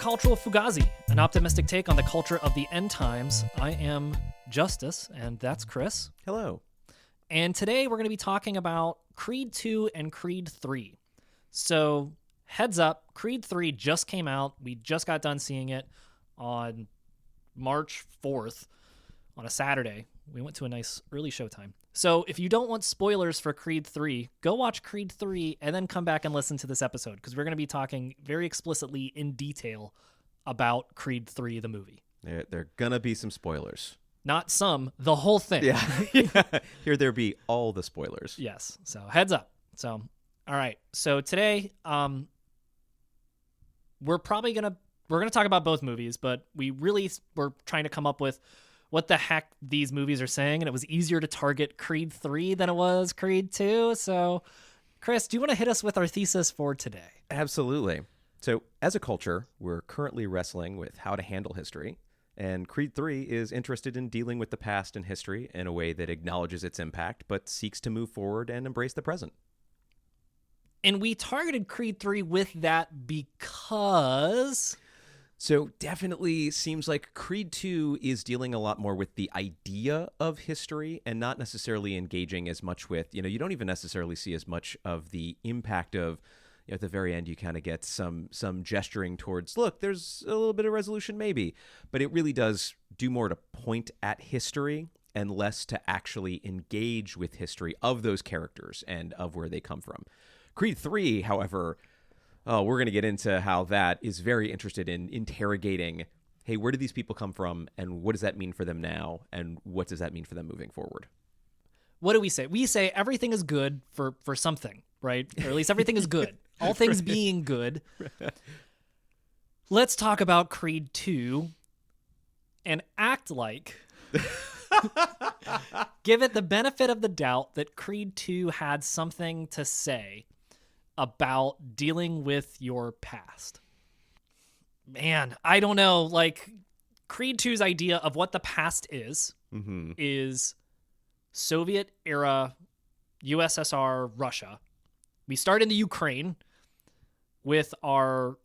Cultural Fugazi, an optimistic take on the culture of the end times. I am Justice, and that's Chris. Hello. And today we're going to be talking about Creed 2 and Creed 3. So, heads up, Creed 3 just came out. We just got done seeing it on March 4th on a Saturday. We went to a nice early showtime. So if you don't want spoilers for Creed 3, go watch Creed 3 and then come back and listen to this episode because we're going to be talking very explicitly in detail about Creed 3, the movie. There are going to be some spoilers. Not some, the whole thing. Yeah. Here there be all the spoilers. Yes. So heads up. So, all right. So today, we're going to talk about both movies, but we really were trying to come up with what the heck these movies are saying, and it was easier to target Creed 3 than it was Creed 2. So, Chris, do you want to hit us with our thesis for today? Absolutely. So, as a culture, we're currently wrestling with how to handle history, and Creed 3 is interested in dealing with the past and history in a way that acknowledges its impact, but seeks to move forward and embrace the present. And we targeted Creed 3 with that because... So definitely seems like Creed 2 is dealing a lot more with the idea of history and not necessarily engaging as much with, you don't even necessarily see as much of the impact of, at the very end, you kind of get some gesturing towards, look, there's a little bit of resolution maybe, but it really does do more to point at history and less to actually engage with history of those characters and of where they come from. Creed 3, however... Oh, we're going to get into how that is very interested in interrogating, hey, where do these people come from, and what does that mean for them now, and what does that mean for them moving forward? What do we say? We say everything is good for something, right? Or at least everything is good. All things being good. Let's talk about Creed 2 and act like, give it the benefit of the doubt that Creed 2 had something to say about dealing with your past. Man, I don't know. Like, Creed 2's idea of what the past is Soviet-era USSR Russia. We start in the Ukraine with our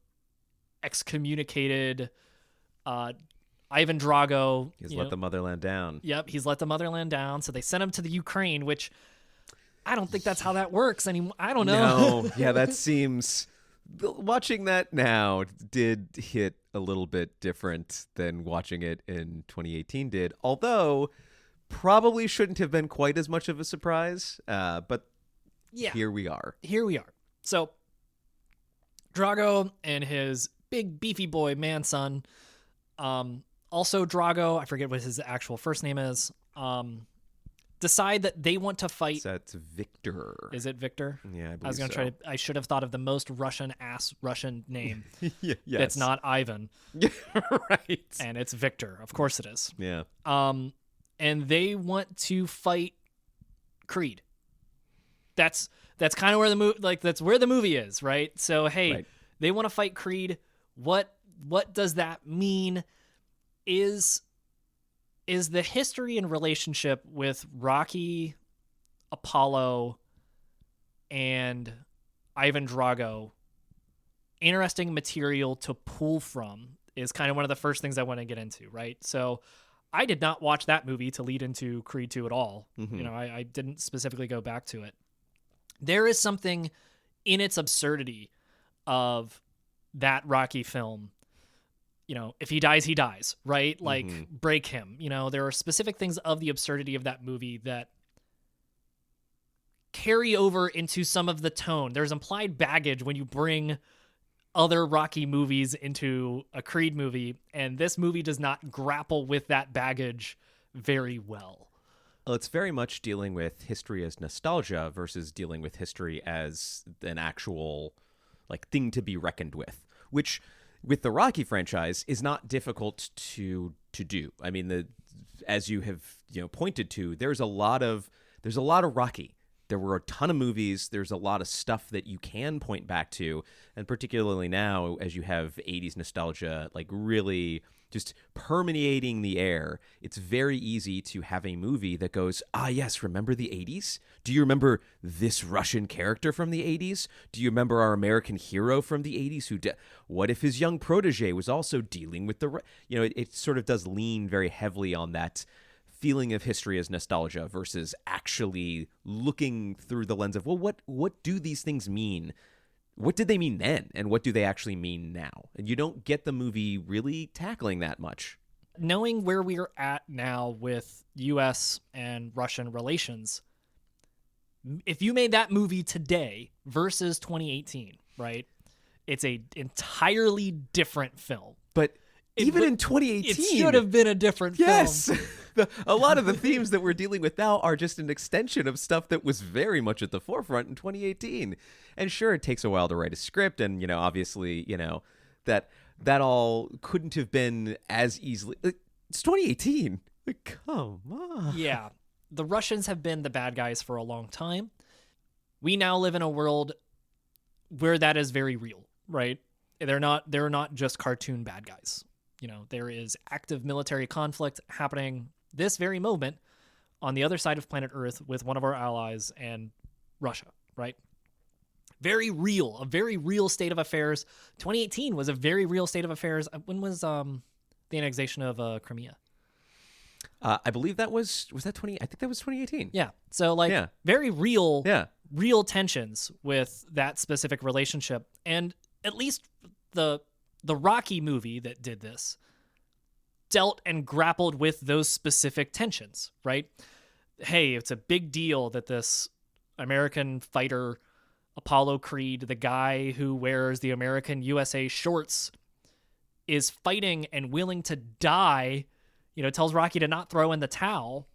excommunicated Ivan Drago. He's let the motherland down. Yep, he's let the motherland down. So they sent him to the Ukraine, which... I don't think that's how that works anymore. I don't know. No, yeah, that seems... Watching that now did hit a little bit different than watching it in 2018 did, although probably shouldn't have been quite as much of a surprise, but yeah, here we are. Here we are. So, Drago and his big beefy boy man-son, also Drago, I forget what his actual first name is, decide that they want to fight. That's Victor. Is it Victor? Yeah, I was going to try to. I should have thought of the most Russian name. Yes. That's not Ivan. Right. And it's Victor. Of course it is. Yeah. And they want to fight Creed. That's kind of where that's where the movie is, right? So hey, right. They want to fight Creed. What does that mean? Is the history and relationship with Rocky, Apollo, and Ivan Drago interesting material to pull from is kind of one of the first things I want to get into, right? So I did not watch that movie to lead into Creed 2 at all. Mm-hmm. I didn't specifically go back to it. There is something in its absurdity of that Rocky film. If he dies, he dies, right? Like, break him. There are specific things of the absurdity of that movie that carry over into some of the tone. There's implied baggage when you bring other Rocky movies into a Creed movie, and this movie does not grapple with that baggage very well. Well, it's very much dealing with history as nostalgia versus dealing with history as an actual, thing to be reckoned with, which... with the Rocky franchise is not difficult to do. I mean, as you have pointed to, there's a lot of Rocky. There were a ton of movies. There's a lot of stuff that you can point back to, and particularly now as you have 80s nostalgia, really just permeating the air, it's very easy to have a movie that goes, ah, yes, remember the 80s? Do you remember this Russian character from the 80s? Do you remember our American hero from the 80s? What if his young protege was also dealing with it sort of does lean very heavily on that feeling of history as nostalgia versus actually looking through the lens of, well, what do these things mean? What did they mean then? And what do they actually mean now? And you don't get the movie really tackling that much. Knowing where we're at now with U.S. and Russian relations, if you made that movie today versus 2018, right, it's a entirely different film. But even in 2018, it should have been a different film. Yes. A lot of the themes that we're dealing with now are just an extension of stuff that was very much at the forefront in 2018. And sure, it takes a while to write a script, and obviously, that all couldn't have been as easily. It's 2018. Come on. Yeah, the Russians have been the bad guys for a long time. We now live in a world where that is very real, right? They're not just cartoon bad guys. There is active military conflict happening this very moment on the other side of planet Earth with one of our allies and Russia, right? Very real, a very real state of affairs. 2018 was a very real state of affairs. When was the annexation of Crimea? I believe that was that 20? I think that was 2018. Yeah. So very real, real tensions with that specific relationship. And at least the Rocky movie that did this dealt and grappled with those specific tensions, right? Hey, it's a big deal that this American fighter, Apollo Creed, the guy who wears the American USA shorts, is fighting and willing to die, tells Rocky to not throw in the towel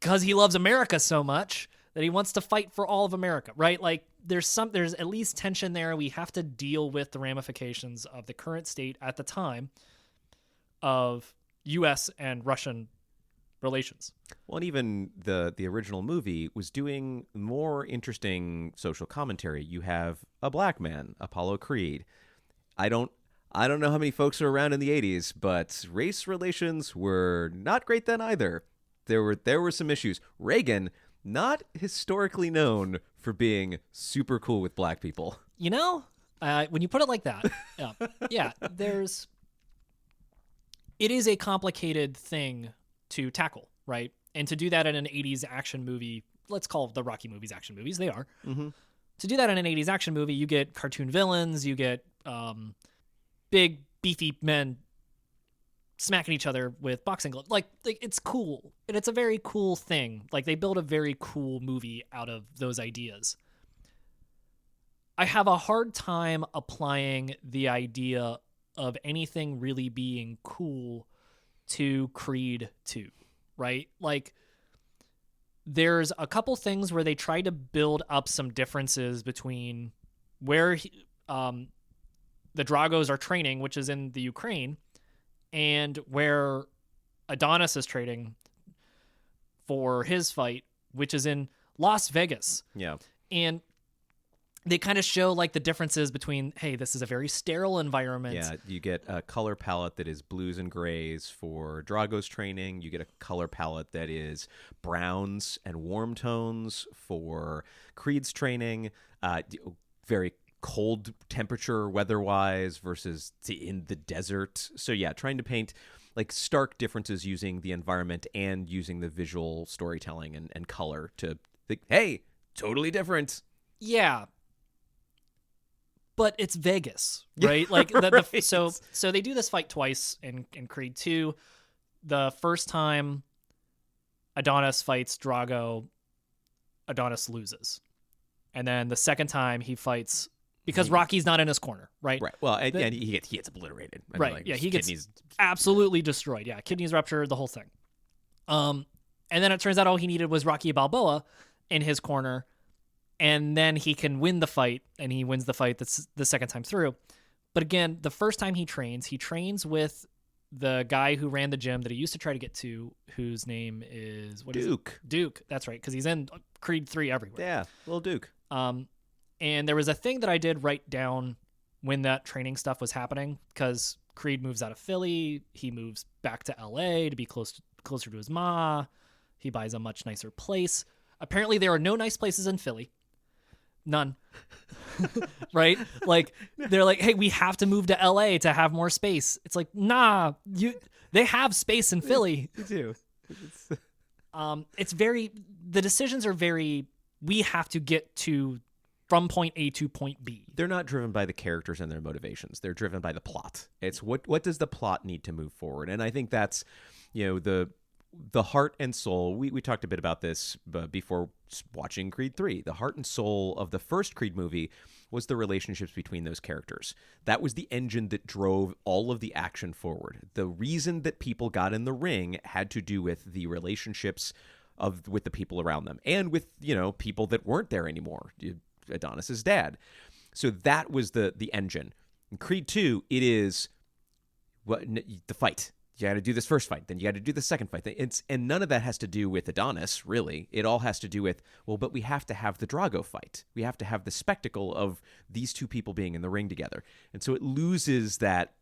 because he loves America so much that he wants to fight for all of America, right? There's at least tension there. We have to deal with the ramifications of the current state at the time of U.S. and Russian relations. Well, and even the original movie was doing more interesting social commentary. You have a black man, Apollo Creed. I don't know how many folks are around in the 80s, but race relations were not great then either. There were some issues. Reagan, not historically known for being super cool with black people. When you put it like that, it is a complicated thing to tackle, right? And to do that in an 80s action movie, let's call the Rocky movies action movies, they are. Mm-hmm. To do that in an 80s action movie, you get cartoon villains, you get big, beefy men smacking each other with boxing gloves. It's cool. And it's a very cool thing. They build a very cool movie out of those ideas. I have a hard time applying the idea of anything really being cool to Creed 2, right? There's a couple things where they try to build up some differences between where the Dragos are training, which is in the Ukraine, and where Adonis is training for his fight, which is in Las Vegas. Yeah. And they kind of show the differences between, hey, this is a very sterile environment. Yeah, you get a color palette that is blues and grays for Drago's training. You get a color palette that is browns and warm tones for Creed's training. Very cold temperature weather-wise versus in the desert. So yeah, trying to paint stark differences using the environment and using the visual storytelling and color to think, hey, totally different. Yeah. But it's Vegas, right? Right. So they do this fight twice in Creed 2. The first time Adonis fights Drago, Adonis loses. And then the second time he fights, because Rocky's not in his corner, right? Right. Well, and he gets obliterated. Right. He gets absolutely destroyed. Yeah, kidneys ruptured, the whole thing. And then it turns out all he needed was Rocky Balboa in his corner, and then he can win the fight, and he wins the fight that's the second time through. But again, the first time he trains with the guy who ran the gym that he used to try to get to, whose name is Duke. Duke, that's right, because he's in Creed 3 everywhere. Yeah, little Duke. And there was a thing that I did write down when that training stuff was happening, because Creed moves out of Philly. He moves back to LA to be closer to his ma. He buys a much nicer place. Apparently, there are no nice places in Philly. None. Right? Like, they're like, hey, we have to move to LA to have more space. It's like, nah, they have space in Philly. You do. It's very, the decisions are very, we have to get to from point A to point B. They're not driven by the characters and their motivations. They're driven by the plot. It's what does the plot need to move forward? And I think that's, the heart and soul. We talked a bit about this before watching Creed 3. The heart and soul of the first Creed movie was the relationships between those characters. That was the engine that drove all of the action forward. The reason that people got in the ring had to do with the relationships with the people around them and with, people that weren't there anymore. Adonis's dad. So that was the engine. In Creed 2, it is the fight. You got to do this first fight, then you got to do the second fight. And none of that has to do with Adonis, really. It all has to do with, but we have to have the Drago fight. We have to have the spectacle of these two people being in the ring together. And so it loses that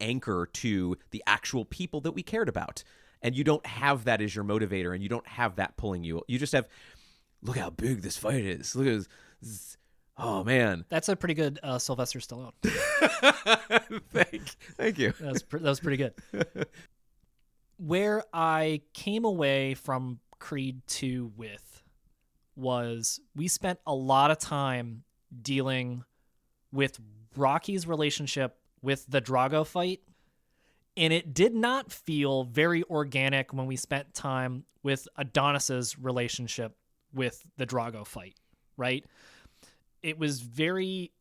anchor to the actual people that we cared about. And you don't have that as your motivator, and you don't have that pulling you. You just have, look how big this fight is. Look at this. Oh, man. That's a pretty good Sylvester Stallone. Thank you. That was pretty good. Where I came away from Creed 2 with was we spent a lot of time dealing with Rocky's relationship with the Drago fight, and it did not feel very organic when we spent time with Adonis's relationship with the Drago fight, right? It was very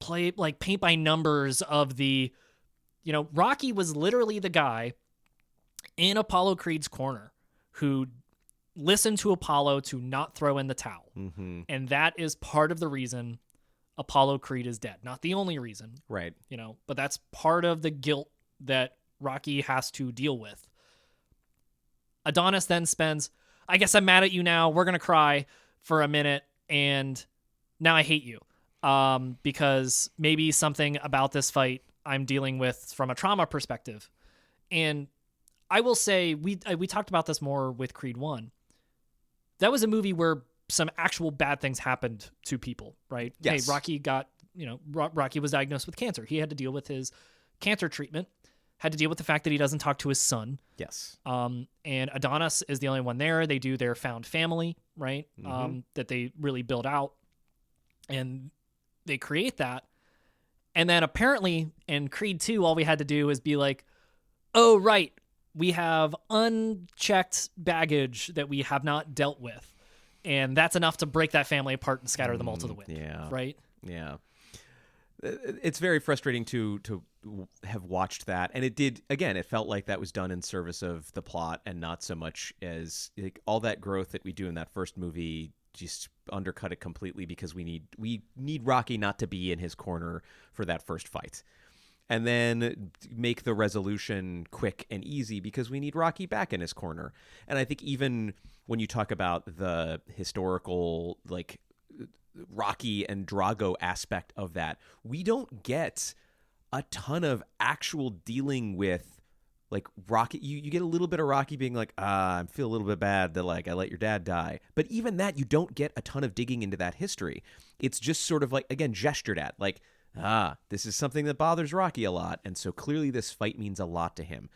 paint by numbers of the, Rocky was literally the guy in Apollo Creed's corner who listened to Apollo to not throw in the towel. Mm-hmm. And that is part of the reason Apollo Creed is dead. Not the only reason. Right. But that's part of the guilt that Rocky has to deal with. Adonis then spends, I guess I'm mad at you now. We're going to cry for a minute. And now I hate you. Because maybe something about this fight I'm dealing with from a trauma perspective. And I will say, we talked about this more with Creed 1. That was a movie where some actual bad things happened to people, right? Yes. Hey, Rocky was diagnosed with cancer. He had to deal with his cancer treatment, had to deal with the fact that he doesn't talk to his son. Yes. And Adonis is the only one there. They do their found family, right? Mm-hmm. That they really build out. And they create that. And then apparently in Creed 2, all we had to do is be like, oh, right, we have unchecked baggage that we have not dealt with. And that's enough to break that family apart and scatter them all to the wind. Yeah. Right? Yeah. It's very frustrating to have watched that. And it felt like that was done in service of the plot and not so much as all that growth that we do in that first movie just undercut it completely because we need Rocky not to be in his corner for that first fight. And then make the resolution quick and easy because we need Rocky back in his corner. And I think even when you talk about the historical, Rocky and Drago aspect of that, we don't get a ton of actual dealing with, Rocky. You get a little bit of Rocky being like, I feel a little bit bad that, I let your dad die. But even that, you don't get a ton of digging into that history. It's just sort of again, gestured at, this is something that bothers Rocky a lot, and so clearly this fight means a lot to him.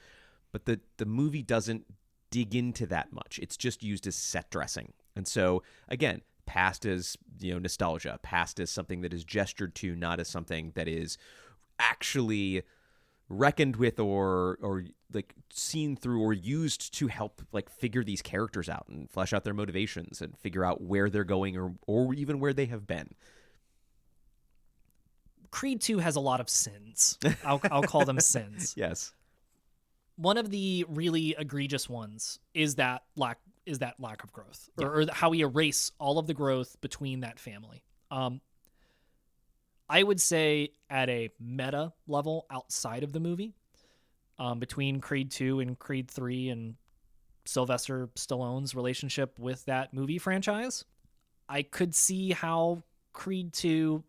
But the movie doesn't dig into that much. It's just used as set dressing. And so, again, past as, nostalgia, past as something that is gestured to, not as something that is actually reckoned with or seen through or used to help figure these characters out and flesh out their motivations and figure out where they're going or even where they have been. Creed 2 has a lot of sins. I'll call them sins. Yes. One of the really egregious ones is that lack of growth, or how we erase all of the growth between that family. I would say at a meta level outside of the movie, between Creed 2 and Creed 3 and Sylvester Stallone's relationship with that movie franchise, I could see how Creed 2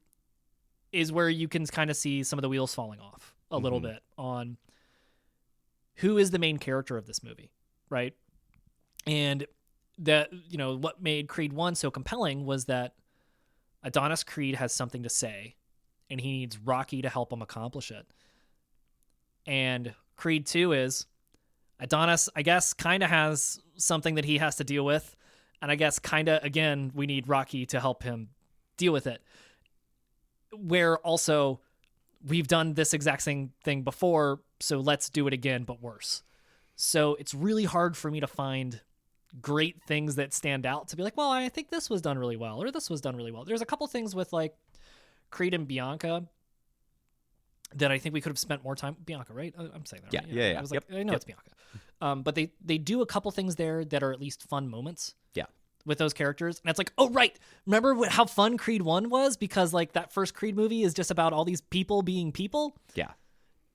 is where you can kind of see some of the wheels falling off a little bit on who is the main character of this movie, right? And that, what made Creed 1 so compelling was that Adonis Creed has something to say, and he needs Rocky to help him accomplish it. And Creed 2 is Adonis, I guess, kind of has something that he has to deal with, and I guess kind of, again, we need Rocky to help him deal with it. Where also, we've done this exact same thing before, so let's do it again, but worse. So it's really hard for me to find great things that stand out to be like, well, I think this was done really well, or this was done really well. There's a couple things with like Creed and Bianca that I think we could have spent more time. Bianca, right? I'm saying that. Yeah, right? yeah. I was like, I know it's Bianca. But they do a couple things there that are at least fun moments. Yeah. With those characters. And it's like, oh, right. Remember how fun Creed 1 was? Because like that first Creed movie is just about all these people being people. Yeah.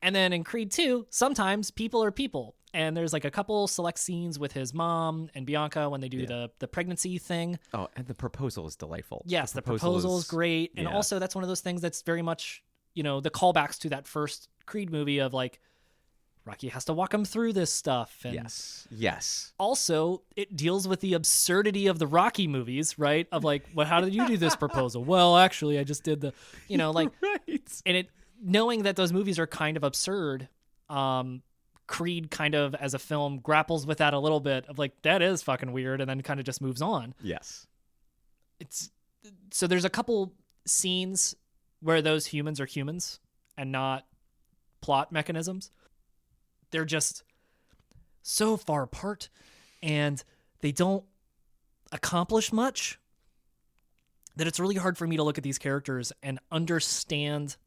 And then in Creed 2, sometimes people are people. And there's like a couple select scenes with his mom and Bianca when they do the pregnancy thing. Oh, and the proposal is delightful. Yes, the proposal is great. And also that's one of those things that's very much, the callbacks to that first Creed movie of like, Rocky has to walk him through this stuff. And yes. Also, it deals with the absurdity of the Rocky movies, right? Of like, how did you do this proposal? Well, actually, I just did the, like, right. And knowing that those movies are kind of absurd, Creed kind of as a film grapples with that a little bit of like, that is fucking weird, and then kind of just moves on. Yes. So there's a couple scenes where those humans are humans and not plot mechanisms. They're just so far apart, and they don't accomplish much that it's really hard for me to look at these characters and understand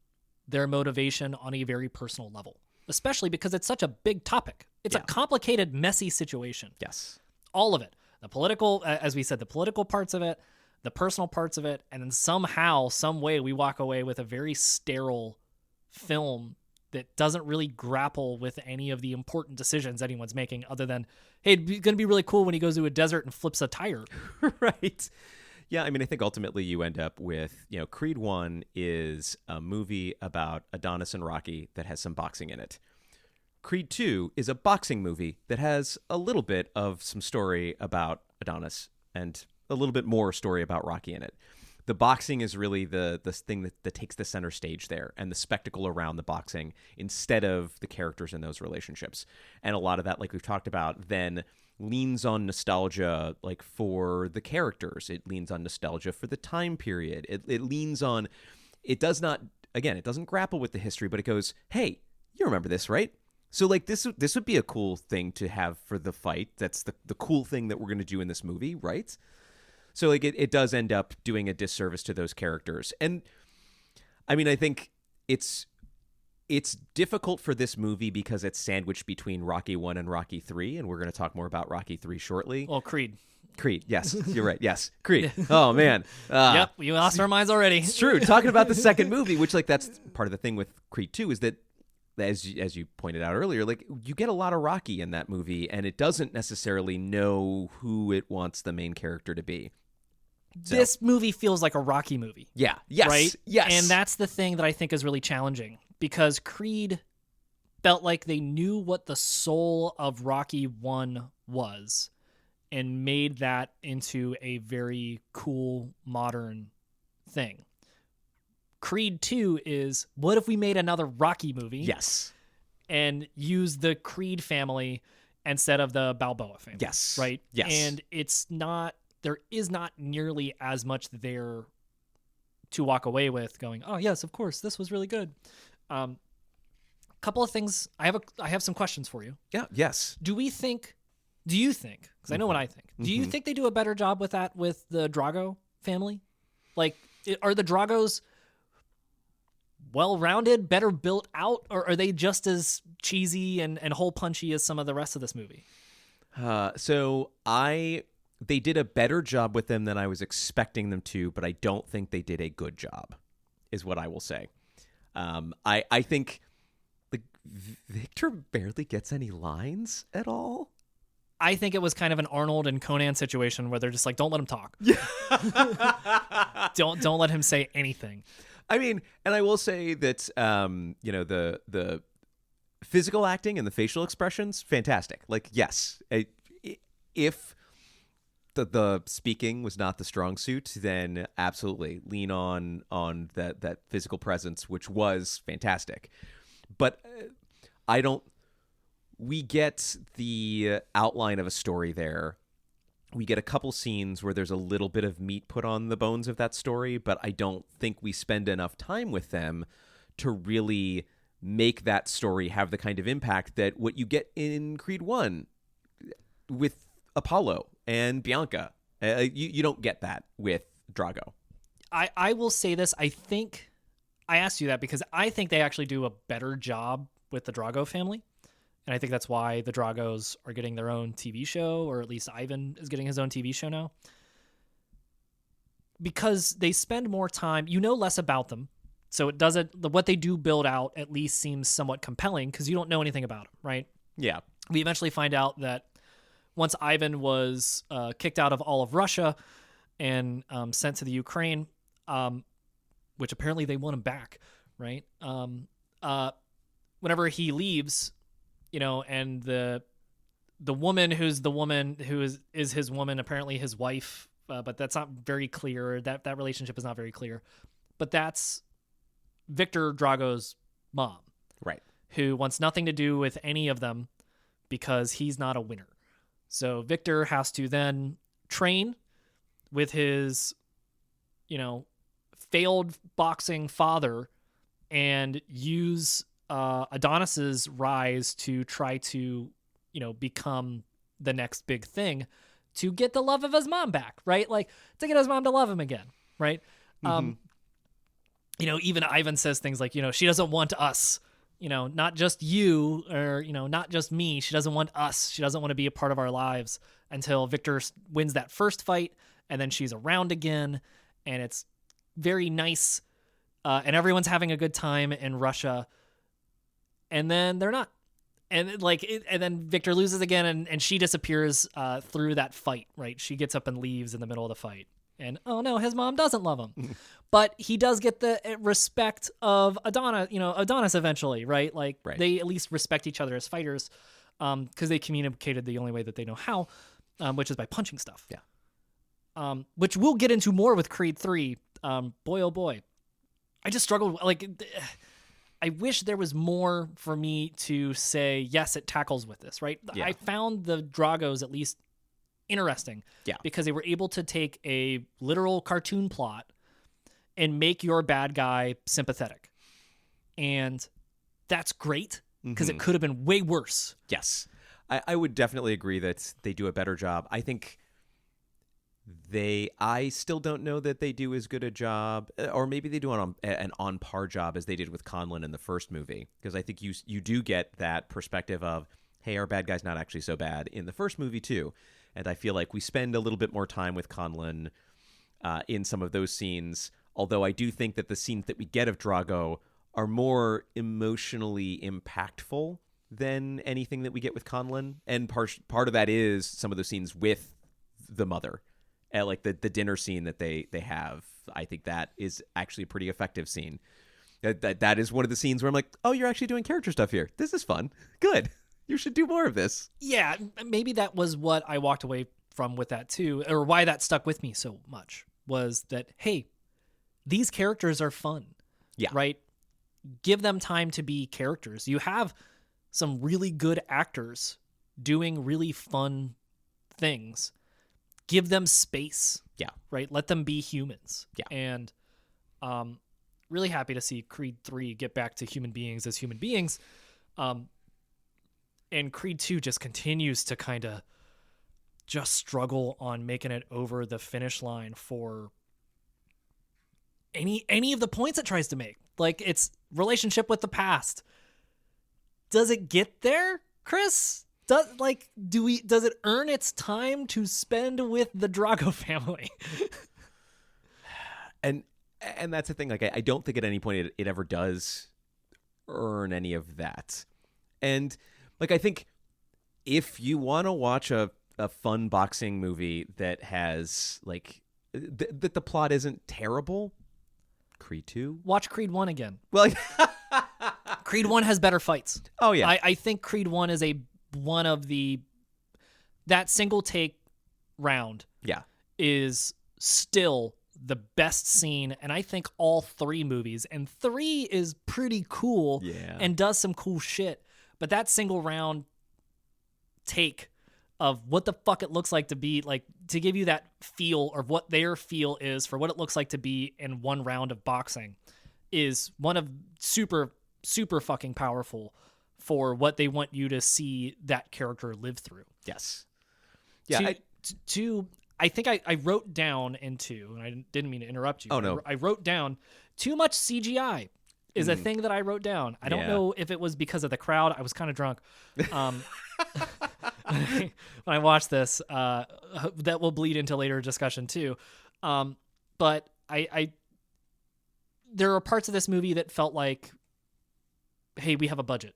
their motivation on a very personal level, especially because it's such a big topic. It's a complicated, messy situation. Yes. All of it. The political, as we said, the political parts of it, the personal parts of it, and then somehow, some way, we walk away with a very sterile film that doesn't really grapple with any of the important decisions anyone's making other than, hey, it's going to be really cool when he goes to a desert and flips a tire. Right. Yeah, I mean, I think ultimately you end up with, Creed 1 is a movie about Adonis and Rocky that has some boxing in it. Creed 2 is a boxing movie that has a little bit of some story about Adonis and a little bit more story about Rocky in it. The boxing is really the thing that takes the center stage there, and the spectacle around the boxing instead of the characters in those relationships. And a lot of that, like we've talked about, then leans on nostalgia, like for the characters. It leans on nostalgia for the time period. It leans on, it doesn't grapple with the history, but it goes, hey, you remember this, right? So like this would be a cool thing to have for the fight. That's the cool thing that we're going to do in this movie, right? So like it does end up doing a disservice to those characters. And I mean, I think it's difficult for this movie because it's sandwiched between Rocky 1 and Rocky 3, and we're going to talk more about Rocky 3 shortly. Well, Creed, yes, you're right. Yes, Creed. Oh man. Yep, we lost our minds already. It's true. Talking about the second movie, which like that's part of the thing with Creed 2 is that as you pointed out earlier, like you get a lot of Rocky in that movie, and it doesn't necessarily know who it wants the main character to be. So. This movie feels like a Rocky movie. Yeah. Yes. Right? Yes. And that's the thing that I think is really challenging, because Creed felt like they knew what the soul of Rocky 1 was and made that into a very cool, modern thing. Creed 2 is, what if we made another Rocky movie? Yes. And use the Creed family instead of the Balboa family. Yes. Right? Yes. And there is not nearly as much there to walk away with going, oh yes, of course, this was really good. Couple of things. I have some questions for you. Yeah. Yes. Do you think, because I know what I think, do you think they do a better job with that with the Drago family? Like, are the Dragos well-rounded, better built out, or are they just as cheesy and hole punchy as some of the rest of this movie? They did a better job with them than I was expecting them to, but I don't think they did a good job, is what I will say. I think Victor barely gets any lines at all. I think it was kind of an Arnold and Conan situation where they're just like, don't let him talk. don't let him say anything. I mean, and I will say that the physical acting and the facial expressions, fantastic. Like, yes, if the speaking was not the strong suit, then absolutely lean on that physical presence, which was fantastic. But I don't. We get the outline of a story there. We get a couple scenes where there's a little bit of meat put on the bones of that story, but I don't think we spend enough time with them to really make that story have the kind of impact that what you get in Creed 1 with Apollo and Bianca. You don't get that with Drago. I will say this. I think I asked you that because I think they actually do a better job with the Drago family. And I think that's why the Dragos are getting their own TV show, or at least Ivan is getting his own TV show now. Because they spend more time, you know less about them. So it doesn't, what they do build out at least seems somewhat compelling because you don't know anything about them, right? Yeah. We eventually find out that once Ivan was kicked out of all of Russia and sent to the Ukraine, which apparently they want him back, right? Whenever he leaves, and the woman who is his woman, apparently his wife, but that's not very clear. That relationship is not very clear. But that's Victor Drago's mom, right? Who wants nothing to do with any of them because he's not a winner. So Victor has to then train with his, failed boxing father and use Adonis's rise to try to, become the next big thing to get the love of his mom back, right? Like to get his mom to love him again, right? Mm-hmm. Even Ivan says things like, she doesn't want us, not just you or, not just me. She doesn't want us. She doesn't want to be a part of our lives until Victor wins that first fight. And then she's around again. And it's very nice. And everyone's having a good time in Russia. And then they're not. And and then Victor loses again and she disappears through that fight, right? She gets up and leaves in the middle of the fight. And oh no, his mom doesn't love him. But he does get the respect of Adonis eventually, right? Like right. They at least respect each other as fighters because they communicated the only way that they know how, which is by punching stuff. Yeah. Which we'll get into more with Creed 3. Boy, oh boy. I just struggled. I wish there was more for me to say, yes, it tackles with this, right? Yeah. I found the Dragos at least interesting. Yeah. Because they were able to take a literal cartoon plot and make your bad guy sympathetic. And that's great because it could have been way worse. Yes. I would definitely agree that they do a better job. I think I still don't know that they do as good a job, or maybe they do an on par job as they did with Conlon in the first movie. Because I think you do get that perspective of, hey, our bad guy's not actually so bad in the first movie too. And I feel like we spend a little bit more time with Conlon in some of those scenes. Although I do think that the scenes that we get of Drago are more emotionally impactful than anything that we get with Conlon. And part of that is some of those scenes with the mother. Like the dinner scene that they have. I think that is actually a pretty effective scene. That is one of the scenes where I'm like, oh, you're actually doing character stuff here. This is fun. Good. You should do more of this. Yeah, maybe that was what I walked away from with that too, or why that stuck with me so much, was that, hey, these characters are fun. Yeah. Right? Give them time to be characters. You have some really good actors doing really fun things. Give them space. Yeah. Right? Let them be humans. Yeah. And really happy to see Creed 3 get back to human beings as human beings. And Creed 2 just continues to kind of just struggle on making it over the finish line for any of the points it tries to make. Like its relationship with the past. Does it get there, Chris? Does it earn its time to spend with the Drago family? and that's the thing. Like I don't think at any point it ever does earn any of that. And like, I think if you want to watch a fun boxing movie that has like that the plot isn't terrible, Creed 2? Watch Creed 1 again. Well, Creed 1 has better fights. oh yeah. I think Creed 1 is one of that single take round Yeah. is still the best scene, and I think all 3 movies, and 3 is pretty cool Yeah. and does some cool shit, but that single round take of what the fuck it looks like to be, like, to give you that feel or what their feel is for what it looks like to be in one round of boxing is one of super fucking powerful for what they want you to see that character live through. Yes. Yeah. I think I wrote down into, and I didn't mean to interrupt you. Oh, no. I wrote down too much CGI is a thing that I wrote down. I don't know if it was because of the crowd. I was kind of drunk. When I watched this, that will bleed into later discussion too. But there are parts of this movie that felt like, hey, we have a budget.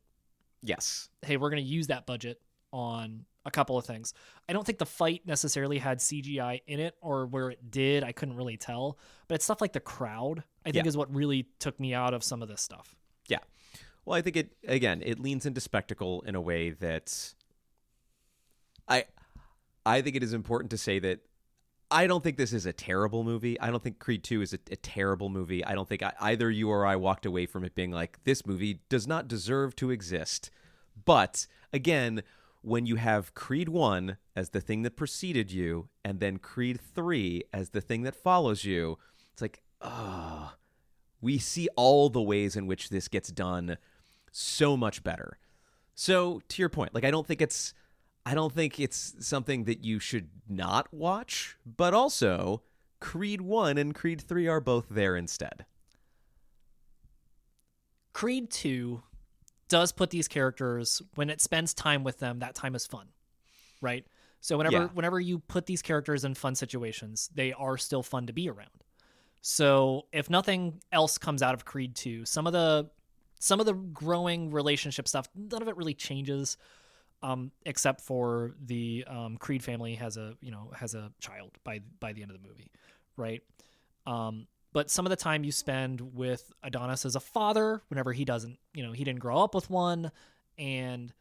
Yes. Hey, we're going to use that budget on a couple of things. I don't think the fight necessarily had CGI in it, or where it did, I couldn't really tell. But it's stuff like the crowd, I think, is what really took me out of some of this stuff. Yeah. Well, I think it leans into spectacle in a way that I think it is important to say that I don't think this is a terrible movie. I don't think Creed 2 is a terrible movie. I don't think either you or I walked away from it being like, this movie does not deserve to exist. But again, when you have Creed 1 as the thing that preceded you, and then Creed 3 as the thing that follows you, it's like, we see all the ways in which this gets done so much better. So to your point, like, I don't think it's something that you should not watch, but also Creed 1 and Creed 3 are both there instead. Creed 2 does put these characters, when it spends time with them, that time is fun, right? So whenever you put these characters in fun situations, they are still fun to be around. So if nothing else comes out of Creed 2, some of the growing relationship stuff, none of it really changes. Except for the Creed family has a child by the end of the movie, right? But some of the time you spend with Adonis as a father, whenever he didn't grow up with one, and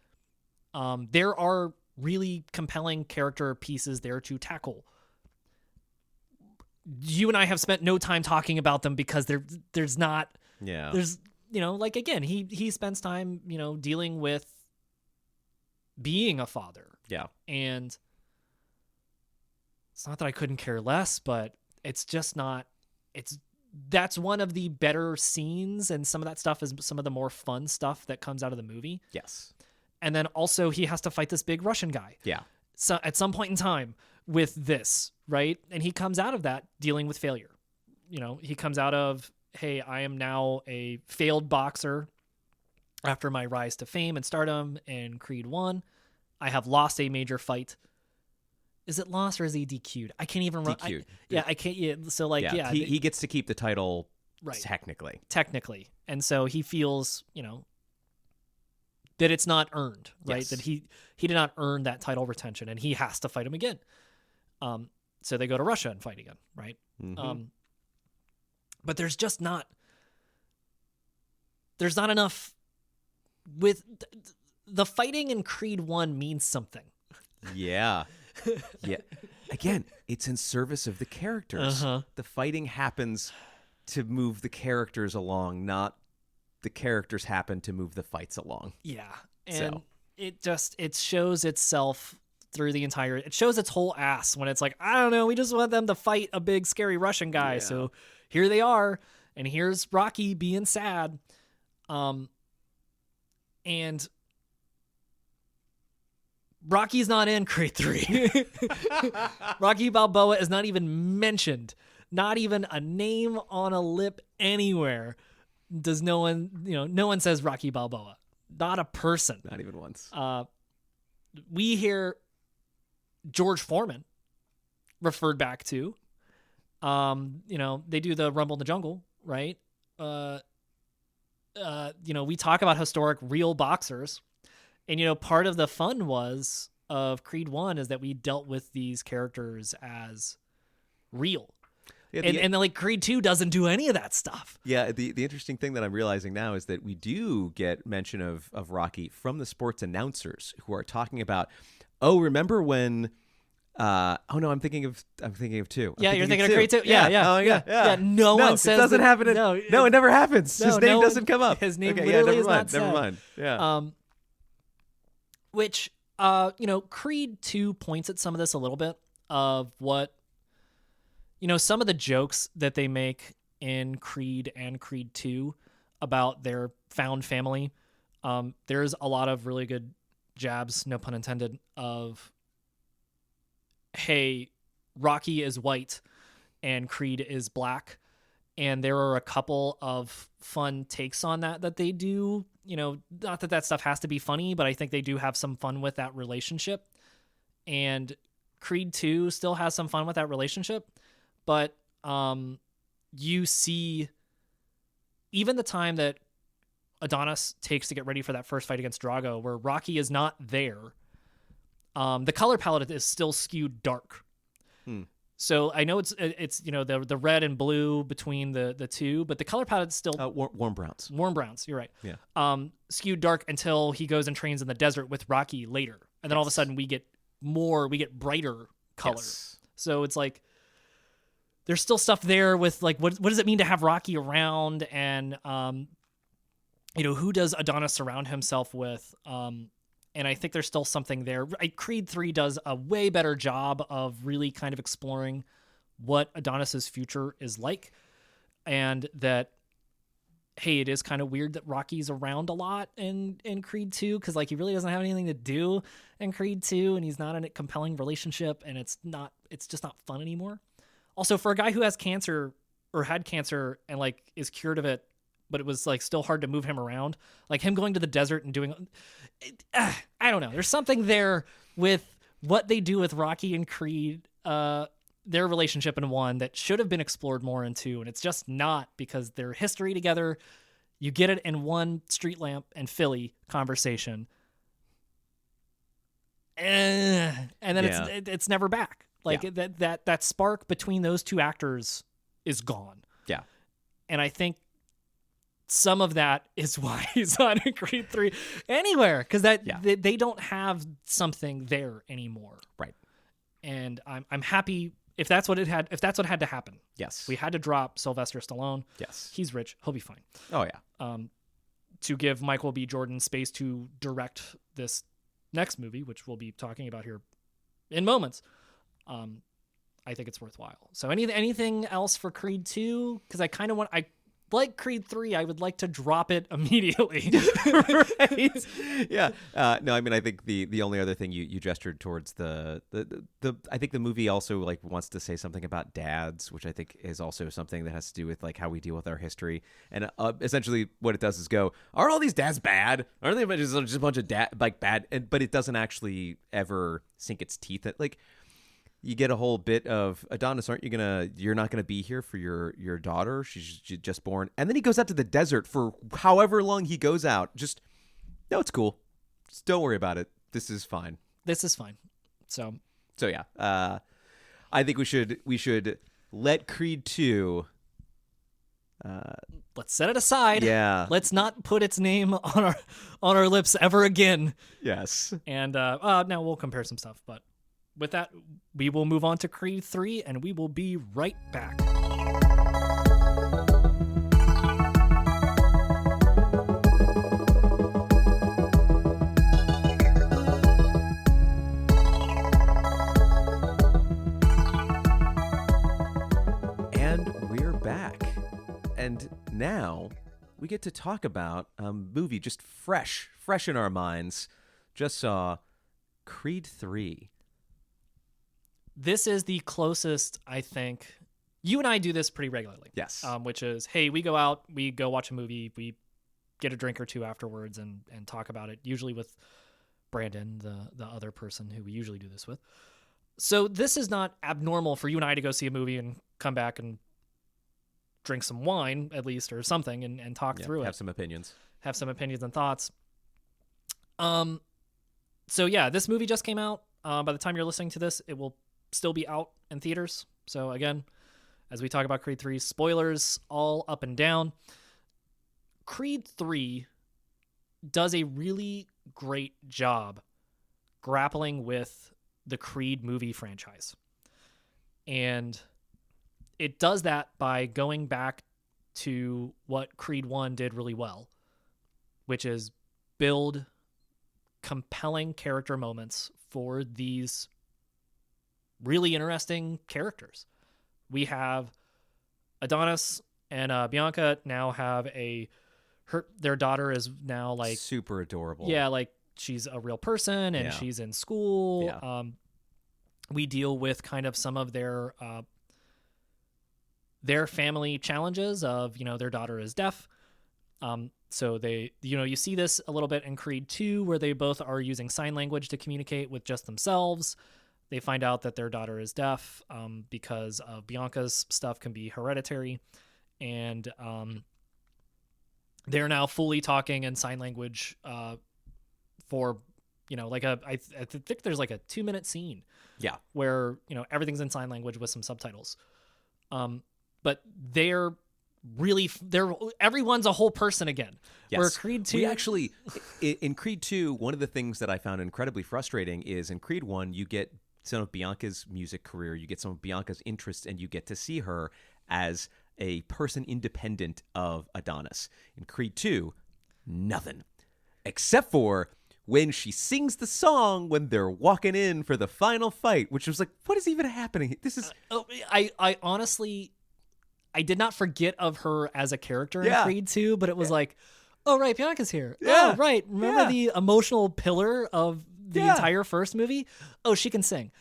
there are really compelling character pieces there to tackle. You and I have spent no time talking about them because there's like, again, he spends time dealing with being a father. Yeah. And it's not that I couldn't care less, but it's just not, that's one of the better scenes, and some of that stuff is some of the more fun stuff that comes out of the movie. Yes. And then also he has to fight this big Russian guy. Yeah. So at some point in time with this, right? And he comes out of that dealing with failure. He comes out of, hey, I am now a failed boxer. After my rise to fame and stardom in Creed 1, I have lost a major fight. Is it lost or is he DQ'd? I can't even remember. DQ'd. I can't. Yeah, so like, yeah, he gets to keep the title, right? Technically, and so he feels, that it's not earned, right? Yes. That he did not earn that title retention, and he has to fight him again. So they go to Russia and fight again, right? Mm-hmm. But there's not enough. With the fighting in Creed 1 means something. Yeah. Yeah. Again, it's in service of the characters. Uh-huh. The fighting happens to move the characters along, not the characters happen to move the fights along. Yeah. And it shows itself through the entire, it shows its whole ass when it's like, I don't know, we just want them to fight a big scary Russian guy. Yeah. So here they are, and here's Rocky being sad. And Rocky's not in Creed 3. Rocky Balboa is not even mentioned. Not even a name on a lip anywhere. Does no one says Rocky Balboa. Not a person. Not even once. We hear George Foreman referred back to. They do the Rumble in the Jungle, right? We talk about historic real boxers, and part of the fun of Creed 1 is that we dealt with these characters as real. Yeah, and like Creed 2 doesn't do any of that stuff. Yeah, the interesting thing that I'm realizing now is that we do get mention of Rocky from the sports announcers who are talking about, oh, remember when oh no, I'm thinking of two. Yeah, you're thinking of Creed 2. Yeah. Oh yeah. No one says it doesn't happen. No, it never happens. His name doesn't come up. His name okay, literally never is mind. not Never said. mind. Yeah. Which Creed 2 points at some of this a little bit of what some of the jokes that they make in Creed and Creed 2 about their found family. There's a lot of really good jabs, no pun intended, of, hey, Rocky is white and Creed is black. And there are a couple of fun takes on that they do. Not that stuff has to be funny, but I think they do have some fun with that relationship. And Creed 2 still has some fun with that relationship. But you see, even the time that Adonis takes to get ready for that first fight against Drago, where Rocky is not there, the color palette is still skewed dark. So I know it's the red and blue between the two, but the color palette's still warm browns. Warm browns, you're right. Yeah. Skewed dark until he goes and trains in the desert with Rocky later, and then all of a sudden we get brighter colors. Yes. So it's like there's still stuff there with like what does it mean to have Rocky around, and who does Adonis surround himself with? And I think there's still something there. Creed 3 does a way better job of really kind of exploring what Adonis's future is like, and that, hey, it is kind of weird that Rocky's around a lot in Creed 2, because like he really doesn't have anything to do in Creed 2, and he's not in a compelling relationship, and it's just not fun anymore. Also, for a guy who has cancer or had cancer and like is cured of it, but it was like still hard to move him around, like him going to the desert and doing I don't know. There's something there with what they do with Rocky and Creed, their relationship in 1 that should have been explored more in 2, and it's just not, because their history together, you get it in one Street Lamp and Philly conversation, and then it's never back. Like that spark between those two actors is gone. Yeah. And I think some of that is why he's not in Creed 3 anywhere, because they don't have something there anymore. Right. And I'm happy if that's what had to happen. Yes. We had to drop Sylvester Stallone. Yes. He's rich. He'll be fine. Oh yeah. To give Michael B. Jordan space to direct this next movie, which we'll be talking about here in moments. I think it's worthwhile. So anything else for Creed 2? Because I like Creed 3, I would like to drop it immediately. Right? Yeah. No, I mean, I think the only other thing you gestured towards the I think the movie also like wants to say something about dads, which I think is also something that has to do with like how we deal with our history. And essentially what it does is go, are all these dads bad? Aren't they just a bunch of bad? But it doesn't actually ever sink its teeth at like, you get a whole bit of Adonis, you're not gonna be here for your daughter, she's just born, and then he goes out to the desert for however long he goes out. Just no, it's cool. Just don't worry about it. This is fine. So yeah, I think we should let Creed 2. Let's set it aside. Yeah. Let's not put its name on our lips ever again. Yes. And now we'll compare some stuff, but with that, we will move on to Creed 3, and we will be right back. And we're back. And now we get to talk about a movie just fresh in our minds. Just saw Creed 3. This is the closest, I think. You and I do this pretty regularly. Yes. Which is, hey, we go out, we go watch a movie, we get a drink or two afterwards and talk about it, usually with Brandon, the other person who we usually do this with. So this is not abnormal for you and I to go see a movie and come back and drink some wine, at least, or something, and talk through it. Have some opinions and thoughts. So yeah, this movie just came out. By the time you're listening to this, it will still be out in theaters. So again, as we talk about Creed 3. Spoilers all up and down. Creed 3 does a really great job grappling with the Creed movie franchise. And it does that by going back to what Creed 1 did really well, which is build compelling character moments for these really interesting characters. We have Adonis and Bianca now have their daughter is now like super adorable. Yeah, like she's a real person and she's in school. Yeah. We deal with kind of some of their family challenges of, their daughter is deaf. So they, you see this a little bit in Creed 2 where they both are using sign language to communicate with just themselves. They find out that their daughter is deaf because of Bianca's stuff can be hereditary. And they're now fully talking in sign language for, I think there's like a 2-minute scene. Yeah. Where, everything's in sign language with some subtitles. But everyone's a whole person again. Yes. Where Creed 2... We actually, in Creed 2, one of the things that I found incredibly frustrating is in Creed 1, you get some of Bianca's music career, you get some of Bianca's interests, and you get to see her as a person independent of Adonis. In Creed 2, nothing. Except for when she sings the song when they're walking in for the final fight, which was like, what is even happening? This is... I honestly... I did not forget of her as a character in Creed 2, but it was like, oh, right, Bianca's here. Yeah. Oh, right. Remember the emotional pillar of the entire first movie? Oh, she can sing,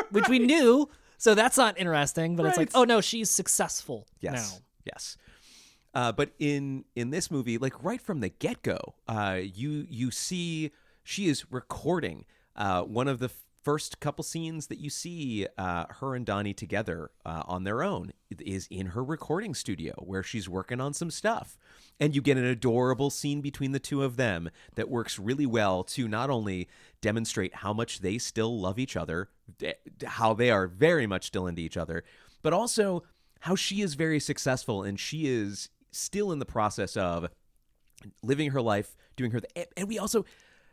which we knew. So that's not interesting, but it's like, oh, no, she's successful now. Yes. But in this movie, like right from the get-go, you see she is recording one of the first couple scenes that you see her and Donnie together on their own is in her recording studio where she's working on some stuff. And you get an adorable scene between the two of them that works really well to not only demonstrate how much they still love each other, how they are very much still into each other, but also how she is very successful and she is still in the process of living her life, doing her... And we also...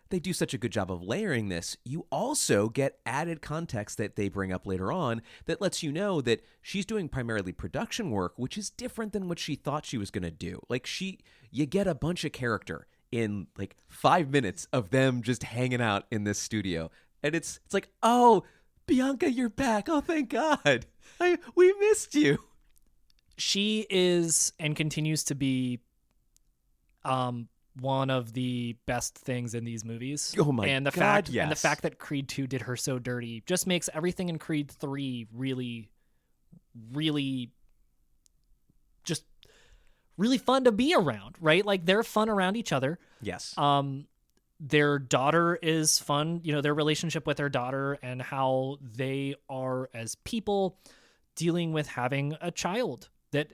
They do such a good job of layering this. You also get added context that they bring up later on that lets you know that she's doing primarily production work, which is different than what she thought she was going to do. Like you get a bunch of character in like 5 minutes of them just hanging out in this studio. And it's like, oh, Bianca, you're back. Oh, thank God. We missed you. She is and continues to be one of the best things in these movies. Oh my and the God, fact yes. And the fact that Creed 2 did her so dirty just makes everything in Creed 3 really, really just really fun to be around, right? Like they're fun around each other. Yes. Their daughter is fun, their relationship with their daughter and how they are as people dealing with having a child that,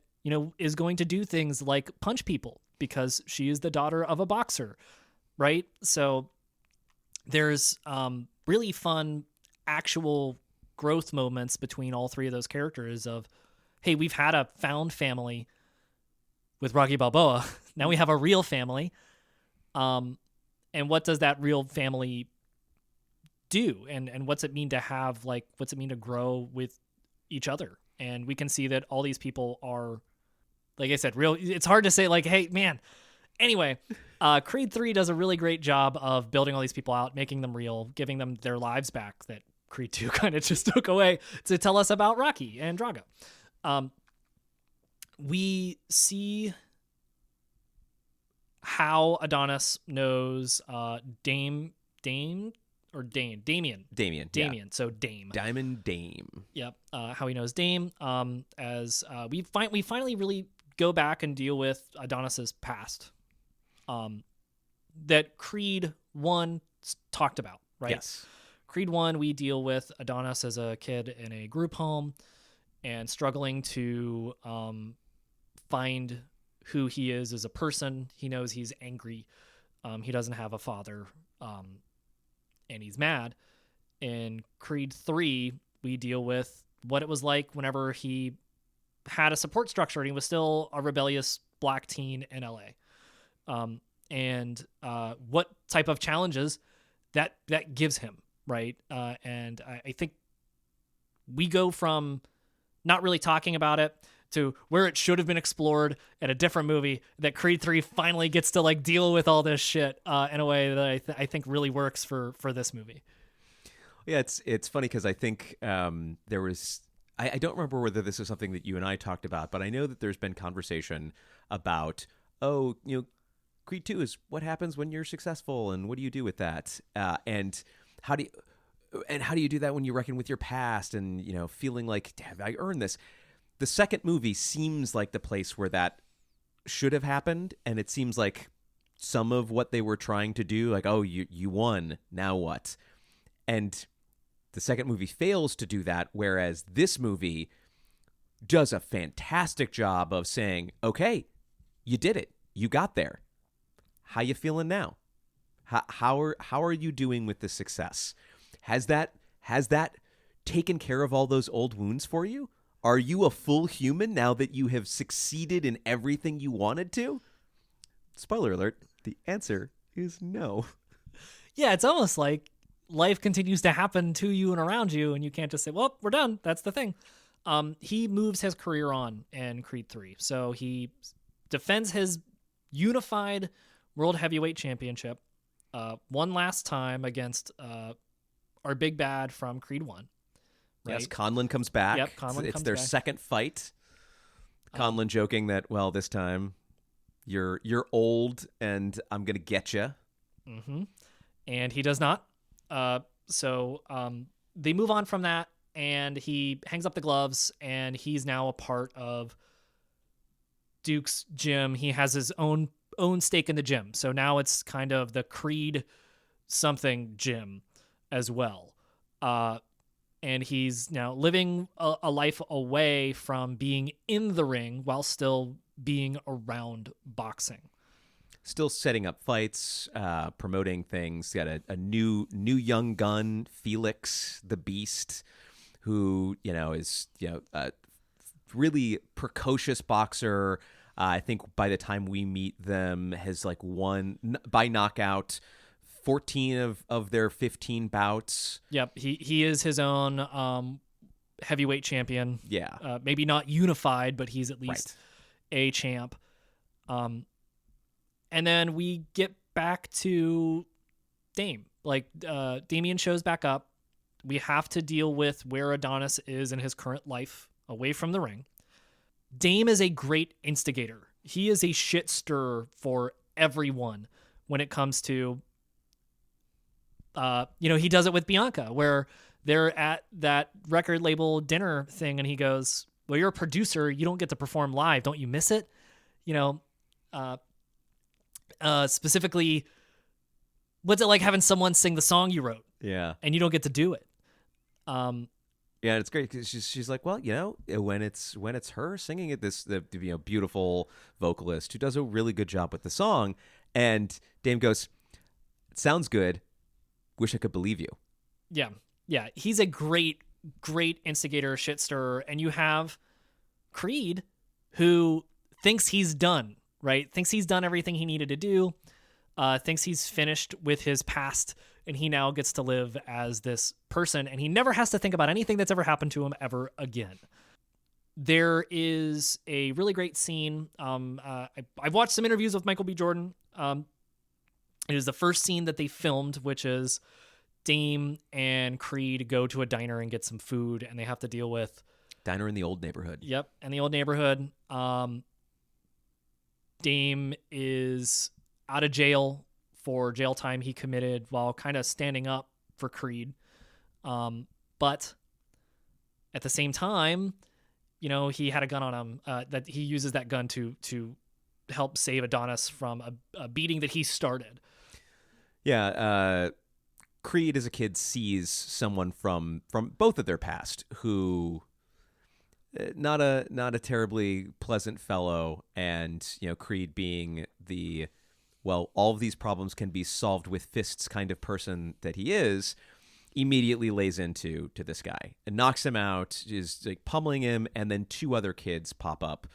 is going to do things like punch people because she is the daughter of a boxer, right? So there's really fun actual growth moments between all three of those characters of, hey, we've had a found family with Rocky Balboa. Now we have a real family. And what does that real family do? And what's it mean to have, what's it mean to grow with each other? And we can see that all these people are, like I said, real. It's hard to say like, hey, man. Anyway, Creed 3 does a really great job of building all these people out, making them real, giving them their lives back that Creed 2 kind of just took away to tell us about Rocky and Drago. We see how Adonis knows Damien. Yeah. So Dame. Diamond Dame. Yep. How he knows Dame. As we finally really go back and deal with Adonis's past. That Creed 1 talked about, right? Yes. Creed 1, we deal with Adonis as a kid in a group home and struggling to find who he is as a person. He knows he's angry. He doesn't have a father, and he's mad. In Creed 3, we deal with what it was like whenever he had a support structure and he was still a rebellious black teen in LA. And what type of challenges that gives him, right? And I think we go from not really talking about it to where it should have been explored in a different movie, that Creed 3 finally gets to like deal with all this shit in a way that I think really works for this movie. Yeah, it's funny because I think there was I don't remember whether this is something that you and I talked about, but I know that there's been conversation about Creed 2 is what happens when you're successful and what do you do with that, and how do you do that when you reckon with your past and feeling like, have I earned this? The second movie seems like the place where that should have happened, and it seems like some of what they were trying to do, like, oh, you won, now what? And the second movie fails to do that, whereas this movie does a fantastic job of saying, okay, you did it. You got there. How you feeling now? How are you doing with the success? Has that taken care of all those old wounds for you? Are you a full human now that you have succeeded in everything you wanted to? Spoiler alert, the answer is no. Yeah, it's almost like life continues to happen to you and around you, and you can't just say, well, we're done. That's the thing. He moves his career on in Creed 3. So he defends his unified World Heavyweight Championship one last time against our big bad from Creed 1. Right? Yes, Conlon comes back. Yep, Conlon it's comes their back. second fight. Conlon joking that, well, this time you're old and I'm going to get you. Mm-hmm. And he does not. So they move on from that, and he hangs up the gloves, and he's now a part of Duke's gym. He has his own stake in the gym. So now it's kind of the Creed something gym as well. And he's now living a life away from being in the ring while still being around boxing. Still setting up fights, promoting things. Got a new young gun, Felix the Beast, who is a really precocious boxer. I think by the time we meet them, has like won by knockout 14 of their 15 bouts. Yep, he is his own heavyweight champion. Yeah, maybe not unified, but he's at least right. a champ. And then we get back to Dame. Like Damien shows back up. We have to deal with where Adonis is in his current life, away from the ring. Dame is a great instigator. He is a shit stirrer for everyone when it comes to he does it with Bianca, where they're at that record label dinner thing, and he goes, well, you're a producer. You don't get to perform live. Don't you miss it? Specifically, what's it like having someone sing the song you wrote? Yeah. And you don't get to do it. Yeah, it's great because she's like, well, when it's her singing it, the beautiful vocalist who does a really good job with the song, and Dame goes, it sounds good. Wish I could believe you. Yeah. He's a great instigator, shit stirrer, and you have Creed, who thinks he's done, right? Thinks he's done everything he needed to do. Thinks he's finished with his past, and he now gets to live as this person, and he never has to think about anything that's ever happened to him ever again. There is a really great scene. I've watched some interviews with Michael B. Jordan. It is the first scene that they filmed, which is Dame and Creed go to a diner and get some food, and they have to deal with... Diner in the old neighborhood. Yep, in the old neighborhood. Dame is out of jail for jail time he committed while kind of standing up for Creed. But at the same time, he had a gun on him, that he uses that gun to help save Adonis from a beating that he started. Yeah, Creed as a kid sees someone from both of their past who not a terribly pleasant fellow, and Creed being the, well, all of these problems can be solved with fists kind of person that he is, immediately lays into this guy and knocks him out, is like pummeling him, and then two other kids pop up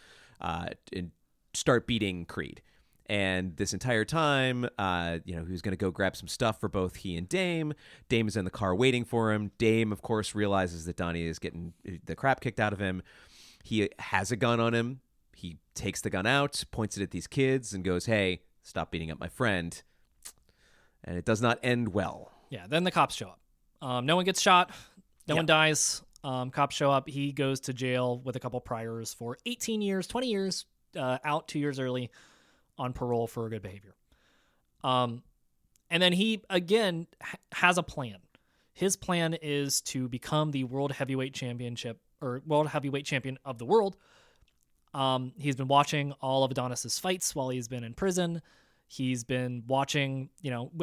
and start beating Creed. And this entire time, he was going to go grab some stuff for both he and Dame. Dame is in the car waiting for him. Dame, of course, realizes that Donnie is getting the crap kicked out of him. He has a gun on him. He takes the gun out, points it at these kids, and goes, "Hey, stop beating up my friend." And it does not end well. Yeah, then the cops show up. No one gets shot. No one dies. Cops show up. He goes to jail with a couple priors for 18 years, 20 years, out 2 years early on parole for good behavior. And then he, again, has a plan. His plan is to become the World Heavyweight Champion of the world. He's been watching all of Adonis's fights while he's been in prison. He's been watching,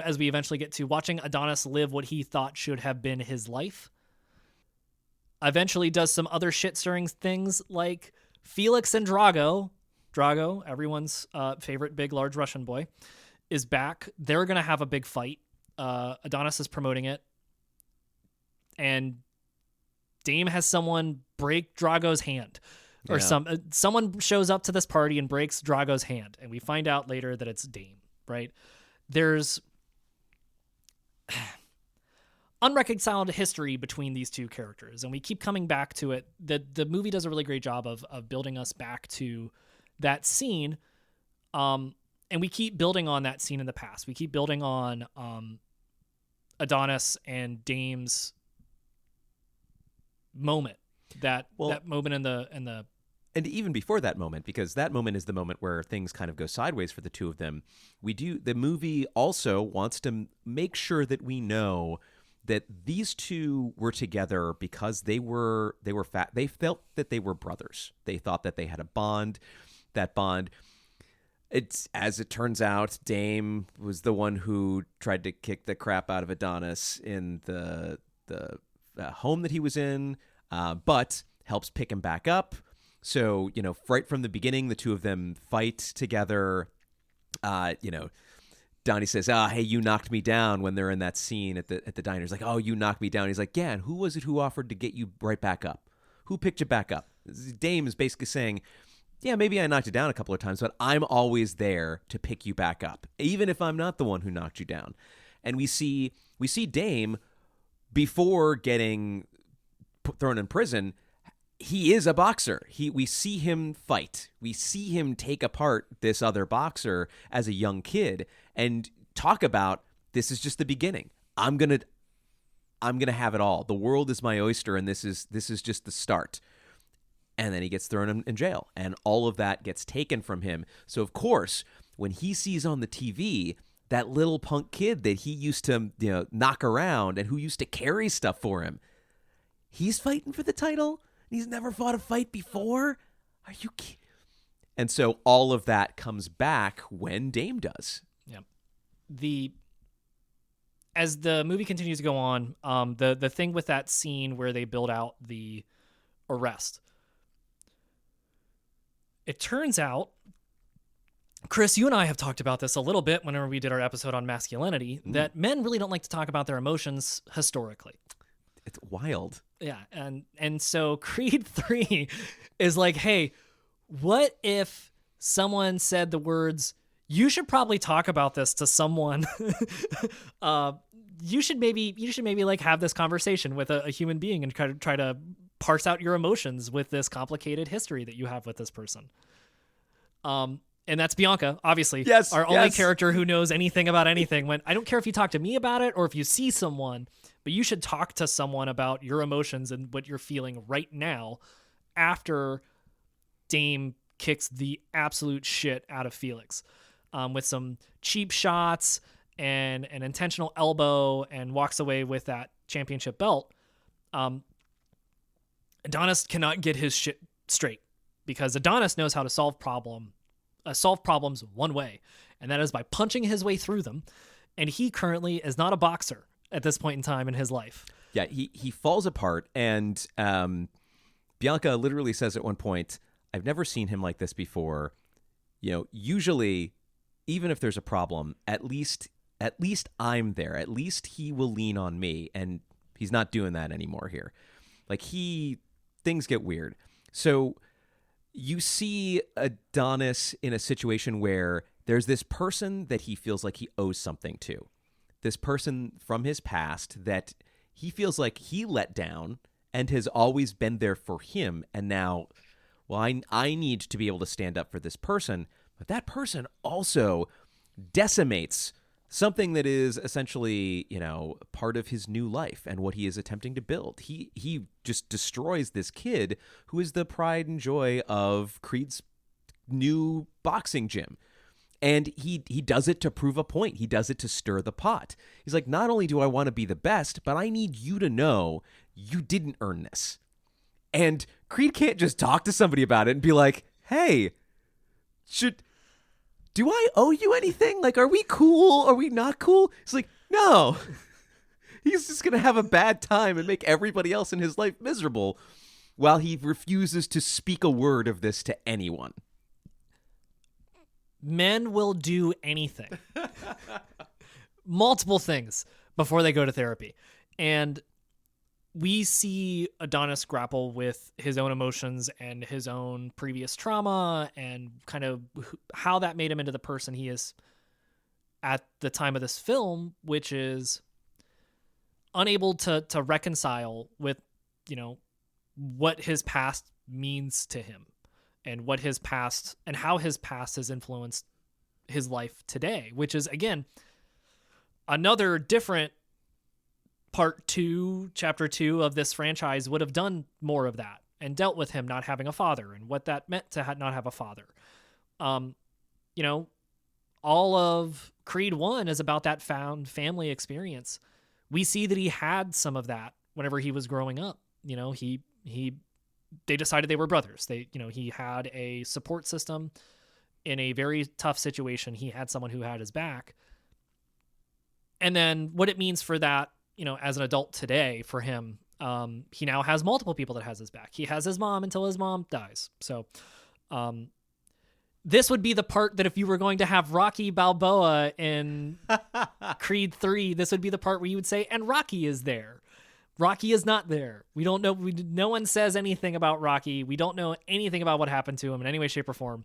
as we eventually get to, watching Adonis live what he thought should have been his life. Eventually does some other shit-stirring things like Felix and Drago, everyone's favorite big, large Russian boy, is back. They're going to have a big fight. Adonis is promoting it. And Dame has someone break Drago's hand. Or someone shows up to this party and breaks Drago's hand, and we find out later that it's Dame, right? There's unreconciled history between these two characters, and we keep coming back to it. The movie does a really great job of building us back to that scene, and we keep building on that scene in the past. We keep building on Adonis and Dame's moment. That moment in the And even before that moment, because that moment is the moment where things kind of go sideways for the two of them, the movie also wants to make sure that we know that these two were together because they felt that they were brothers. They thought that they had a bond. That bond, as it turns out, Dame was the one who tried to kick the crap out of Adonis in the home that he was in, but helps pick him back up. So, right from the beginning, the two of them fight together. Donnie says, "Hey, you knocked me down," when they're in that scene at the diner. He's like, "Oh, you knocked me down." He's like, "Yeah, and who was it who offered to get you right back up? Who picked you back up?" Dame is basically saying, "Yeah, maybe I knocked you down a couple of times, but I'm always there to pick you back up, even if I'm not the one who knocked you down." And we see Dame, before getting thrown in prison, he is a boxer. We see him fight. We see him take apart this other boxer as a young kid and talk about, this is just the beginning. I'm gonna have it all. The world is my oyster, and this is just the start. And then he gets thrown in jail, and all of that gets taken from him. So of course, when he sees on the TV that little punk kid that he used to knock around and who used to carry stuff for him, he's fighting for the title. He's never fought a fight before. Are you kidding? And so all of that comes back when Dame does. Yeah. As the movie continues to go on, the thing with that scene where they build out the arrest, it turns out, Chris, you and I have talked about this a little bit whenever we did our episode on masculinity, that men really don't like to talk about their emotions historically. It's wild. Yeah, and so Creed 3 is like, hey, what if someone said the words, "You should probably talk about this to someone." You should maybe like have this conversation with a human being and try to parse out your emotions with this complicated history that you have with this person. And that's Bianca, obviously. Yes, our only character who knows anything about anything. When I don't care if you talk to me about it or if you see someone, but you should talk to someone about your emotions and what you're feeling right now after Dame kicks the absolute shit out of Felix, with some cheap shots and an intentional elbow, and walks away with that championship belt. Adonis cannot get his shit straight because Adonis knows how to solve problems one way, and that is by punching his way through them. And he currently is not a boxer at this point in time in his life. Yeah, he falls apart, and Bianca literally says at one point, "I've never seen him like this before." Usually, even if there's a problem, at least I'm there. At least he will lean on me. And He's not doing that anymore here. Like things get weird. So you see Adonis in a situation where there's this person that he feels like he owes something to. This person from his past that he feels like he let down and has always been there for him. And now, well, I need to be able to stand up for this person. But that person also decimates something that is essentially, part of his new life and what he is attempting to build. He just destroys this kid who is the pride and joy of Creed's new boxing gym. And he does it to prove a point. He does it to stir the pot. He's like, not only do I want to be the best, but I need you to know you didn't earn this. And Creed can't just talk to somebody about it and be like, hey, do I owe you anything? Like, are we cool? Are we not cool? It's like, no. He's just going to have a bad time and make everybody else in his life miserable while he refuses to speak a word of this to anyone. Men will do anything. Multiple things before they go to therapy. And we see Adonis grapple with his own emotions and his own previous trauma and kind of how that made him into the person he is at the time of this film, which is unable to reconcile with, what his past means to him and what his past and how his past has influenced his life today, which is, again, another different chapter 2 of this franchise would have done more of that and dealt with him not having a father and what that meant to not have a father. All of Creed 1 is about that found family experience. We see that he had some of that whenever he was growing up. They decided they were brothers. He had a support system in a very tough situation. He had someone who had his back. And then what it means for that, as an adult today for him, he now has multiple people that has his back. He has his mom until his mom dies. So this would be the part that if you were going to have Rocky Balboa in Creed 3, this would be the part where you would say, and Rocky is there. Rocky is not there. We don't know. No one says anything about Rocky. We don't know anything about what happened to him in any way, shape, or form.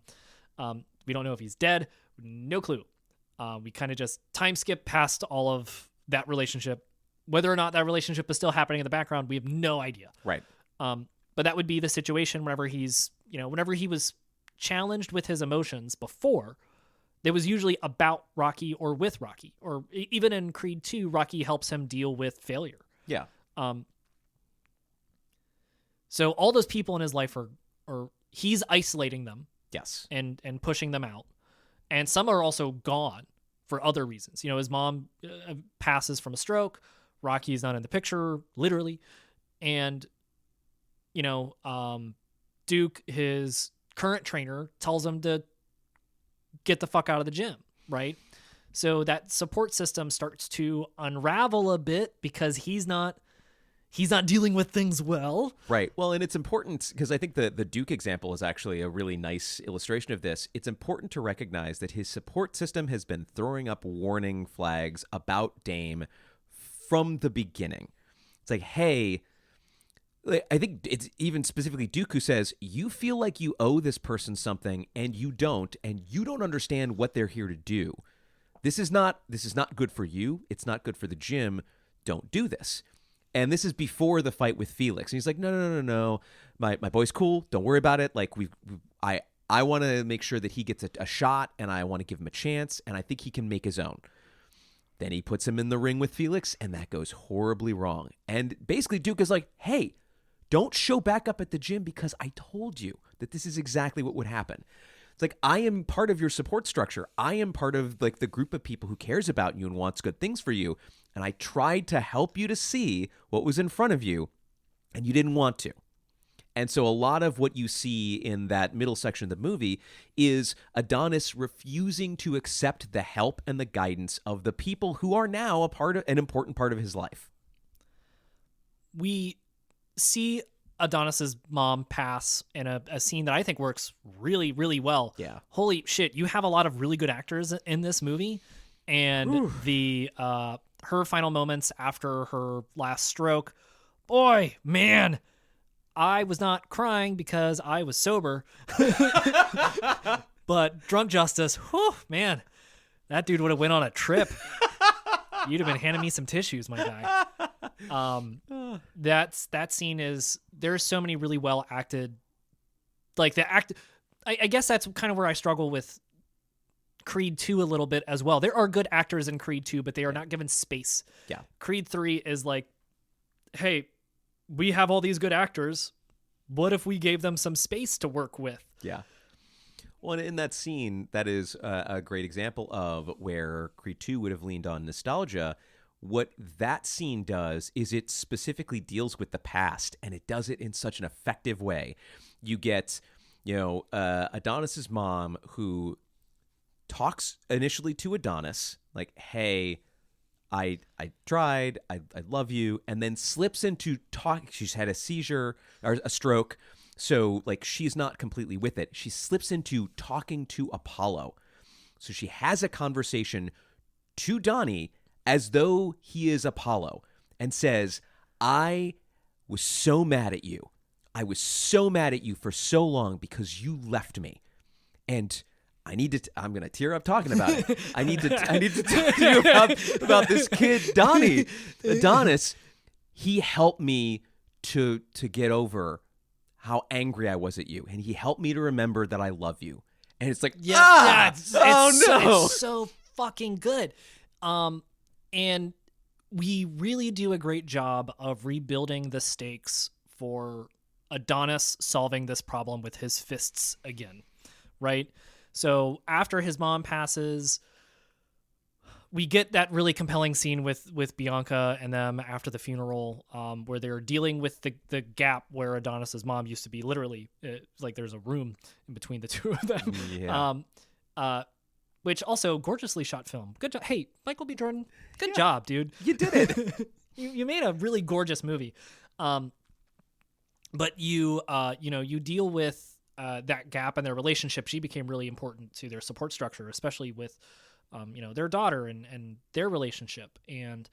We don't know if he's dead. No clue. We kind of just time skip past all of that relationship. Whether or not that relationship is still happening in the background, we have no idea. Right. But that would be the situation whenever whenever he was challenged with his emotions before, it was usually about Rocky or with Rocky. Or even in Creed 2, Rocky helps him deal with failure. Yeah. So all those people in his life are he's isolating them. Yes. And pushing them out. And some are also gone for other reasons. His mom passes from a stroke. Rocky's not in the picture, literally. And, Duke, his current trainer, tells him to get the fuck out of the gym, right? So that support system starts to unravel a bit because he's not dealing with things well. Right. Well, and it's important because I think the Duke example is actually a really nice illustration of this. It's important to recognize that his support system has been throwing up warning flags about Dame from the beginning. It's like, hey, I think it's even specifically Duke who says, you feel like you owe this person something and you don't understand what they're here to do. This is not good for you. It's not good for the gym. Don't do this. And this is before the fight with Felix. And he's like, no. My boy's cool. Don't worry about it. Like I want to make sure that he gets a shot and I want to give him a chance. And I think he can make his own. Then he puts him in the ring with Felix and that goes horribly wrong. And basically Duke is like, hey, don't show back up at the gym because I told you that this is exactly what would happen. It's like, I am part of your support structure. I am part of like the group of people who cares about you and wants good things for you. And I tried to help you to see what was in front of you and you didn't want to. And so a lot of what you see in that middle section of the movie is Adonis refusing to accept the help and the guidance of the people who are now an important part of his life. We see Adonis's mom pass in a scene that I think works really, really well. Yeah. Holy shit, you have a lot of really good actors in this movie. And the her final moments after her last stroke. Boy, man, I was not crying because I was sober. But Drunk Justice, whew, man, that dude would have went on a trip. You'd have been handing me some tissues, my guy. That scene is, there's so many really well acted, like the act. I guess that's kind of where I struggle with Creed 2 a little bit as well. There are good actors in Creed 2, but they are not given space. Yeah. Creed 3 is like, hey, we have all these good actors. What if we gave them some space to work with? Yeah. Well, in that scene, that is a great example of where Creed 2 would have leaned on nostalgia. What that scene does is it specifically deals with the past, and it does it in such an effective way. You get, Adonis's mom who talks initially to Adonis, like, hey, I tried, I love you, and then slips into talk. She's had a seizure or a stroke. So, like, she's not completely with it. She slips into talking to Apollo. So she has a conversation to Donnie as though he is Apollo and says, I was so mad at you. I was so mad at you for so long because you left me. And I'm going to tear up talking about it. I need to talk to you about this kid, Donnie. Adonis, he helped me to get over how angry I was at you, and he helped me to remember that I love you. And it's like, it's so fucking good. And we really do a great job of rebuilding the stakes for Adonis solving this problem with his fists again, right? So after his mom passes, we get that really compelling scene with Bianca and them after the funeral, where they're dealing with the gap where Adonis's mom used to be. Literally, like there's a room in between the two of them. Yeah. Which also gorgeously shot film. Good job. Hey, Michael B. Jordan, good job, dude. You did it. you made a really gorgeous movie. But you deal with that gap in their relationship. She became really important to their support structure, especially with their daughter and their relationship. And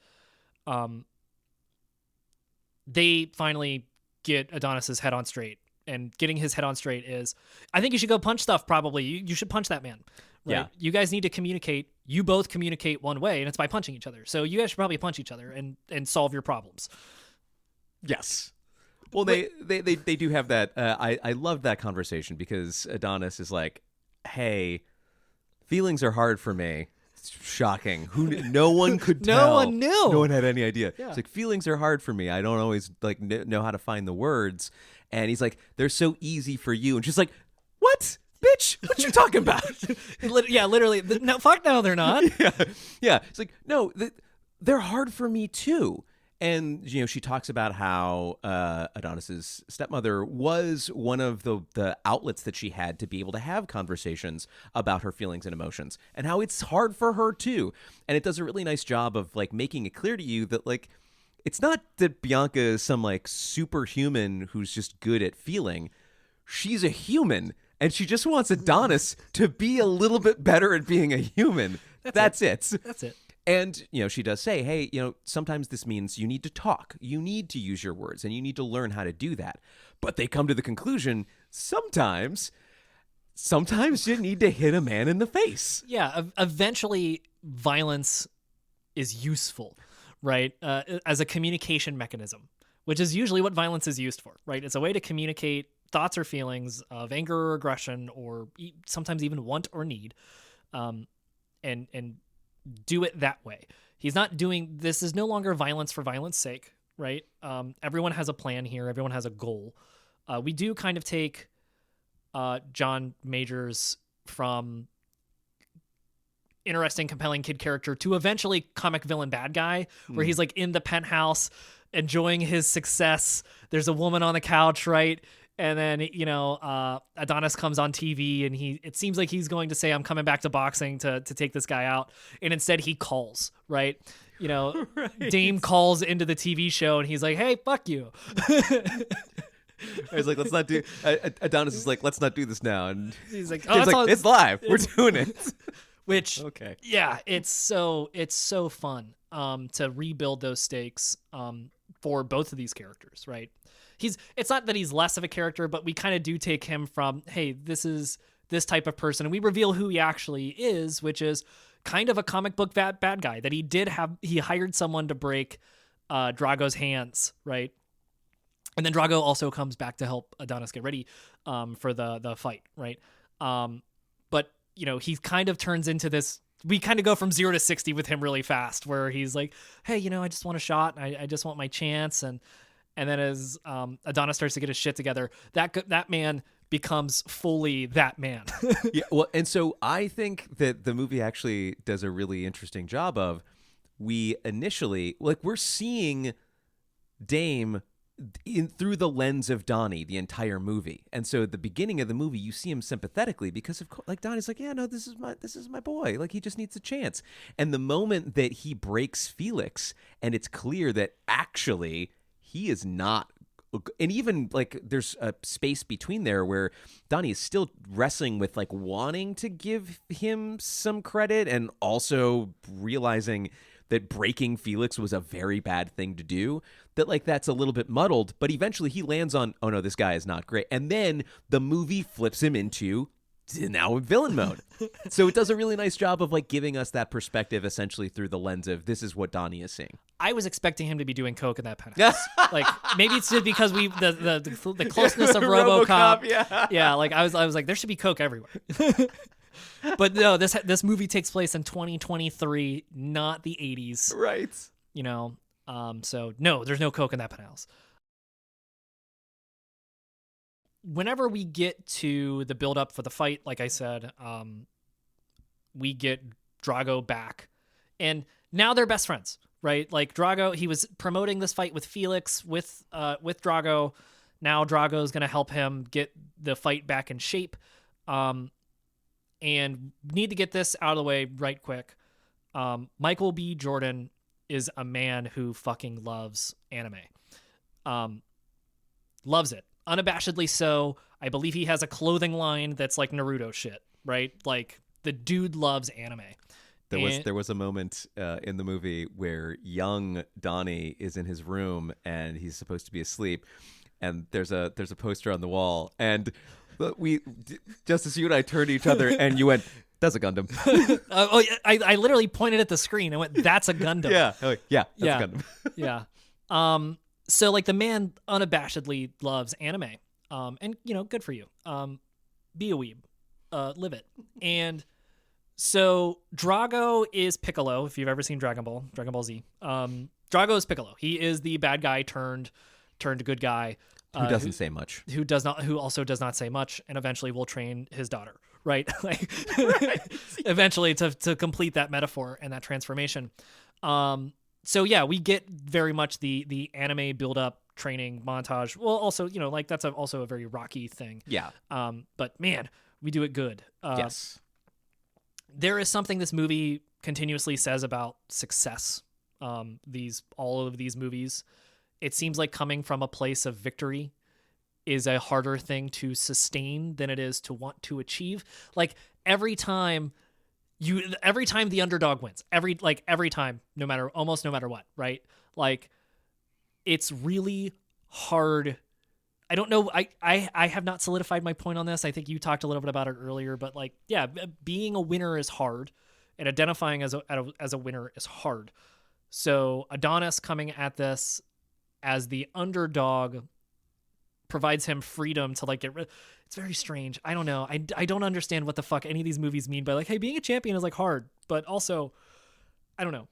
they finally get Adonis's head on straight. And getting his head on straight is, I think you should go punch stuff, probably. You should punch that man. Right? Yeah. You guys need to communicate. You both communicate one way, and it's by punching each other. So you guys should probably punch each other and solve your problems. Yes. Well, they do have that. I love that conversation because Adonis is like, hey, feelings are hard for me. It's shocking. No one could tell. No one knew. No one had any idea. Yeah. It's like, feelings are hard for me. I don't always like know how to find the words. And he's like, they're so easy for you. And she's like, what? Bitch, what you talking about? Yeah, literally. No, fuck no, they're not. Yeah. It's like, no, they're hard for me too. And, she talks about how Adonis's stepmother was one of the outlets that she had to be able to have conversations about her feelings and emotions, and how it's hard for her too. And it does a really nice job of like making it clear to you that like, it's not that Bianca is some like superhuman who's just good at feeling. She's a human, and she just wants Adonis to be a little bit better at being a human. That's it. That's it. And, she does say, hey, sometimes this means you need to talk. You need to use your words, and you need to learn how to do that. But they come to the conclusion, sometimes you need to hit a man in the face. Yeah, eventually violence is useful, right? As a communication mechanism, which is usually what violence is used for, right? It's a way to communicate thoughts or feelings of anger or aggression, or sometimes even want or need, and do it that way. He's not doing this. Is no longer violence for violence sake, right? Everyone has a plan here. Everyone has a goal. We do kind of take John Majors from interesting, compelling kid character to eventually comic villain bad guy, where he's like in the penthouse enjoying his success. There's a woman on the couch, right? And then, Adonis comes on TV and it seems like he's going to say, I'm coming back to boxing to take this guy out. And instead he calls, right? Right. Dame calls into the TV show and he's like, hey, fuck you. He's like, let's not do, Adonis is like, let's not do this now. And he's like, it's live. We're doing it. Which, okay. Yeah, it's so fun. to rebuild those stakes for both of these characters, right? It's not that he's less of a character, but we kind of do take him from, hey, this is this type of person, and we reveal who he actually is, which is kind of a comic book bad guy. That he hired someone to break Drago's hands, right? And then Drago also comes back to help Adonis get ready for the fight, right? But he kind of turns into this. We kind of go from 0 to 60 with him really fast, where he's like, hey, I just want a shot. I just want my chance. And then as Adonis starts to get his shit together, that man becomes fully that man. Yeah, well, and so I think that the movie actually does a really interesting job of, we initially, like, we're seeing Dame through the lens of Donnie the entire movie. And so at the beginning of the movie, you see him sympathetically because of like Donnie's like, yeah, no, this is my boy. Like, he just needs a chance. And the moment that he breaks Felix, and it's clear that actually he is not, and even like there's a space between there where Donnie is still wrestling with like wanting to give him some credit and also realizing that breaking Felix was a very bad thing to do, that like that's a little bit muddled, but eventually he lands on, oh no, this guy is not great. And then the movie flips him into now in villain mode. So it does a really nice job of like giving us that perspective essentially through the lens of this is what Donnie is seeing. I was expecting him to be doing coke in that penthouse. Like, maybe it's just because the closeness of RoboCop. Yeah, like I was like, there should be coke everywhere. But no, this movie takes place in 2023, not the 80s. Right. So no, there's no coke in that penthouse. Whenever we get to the build up for the fight, like I said, we get Drago back, and now they're best friends, right? Like Drago, he was promoting this fight with Felix, with Drago. Now Drago's going to help him get the fight back in shape. And need to get this out of the way right quick. Michael B. Jordan is a man who fucking loves anime. Loves it. Unabashedly so. I believe he has a clothing line that's like Naruto shit, right? Like, the dude loves anime. There was a moment in the movie where young Donnie is in his room and he's supposed to be asleep, and there's a poster on the wall, and Justice, you and I turned to each other and you went, that's a Gundam. I literally pointed at the screen and went, that's a Gundam. Yeah. That's a Gundam. Yeah. So like the man unabashedly loves anime. And good for you. Be a weeb. Live it. And so Drago is Piccolo, if you've ever seen Dragon Ball Z. Drago is Piccolo. He is the bad guy turned good guy. Who doesn't say much. Who also does not say much, and eventually will train his daughter, right? Like, right. Eventually to complete that metaphor and that transformation. So yeah, we get very much the anime build up training montage. Well, also, like that's also a very Rocky thing. Yeah. But man, we do it good. Yes. There is something this movie continuously says about success. All of these movies, it seems like coming from a place of victory is a harder thing to sustain than it is to want to achieve. Like every time the underdog wins, every time, almost no matter what, right? Like, it's really hard. I don't know. I have not solidified my point on this. I think you talked a little bit about it earlier, but like, yeah, being a winner is hard, and identifying as a winner is hard. So Adonis coming at this as the underdog provides him freedom to like get rid. It's very strange. I don't know. I don't understand what the fuck any of these movies mean by like, hey, being a champion is like hard, but also, I don't know.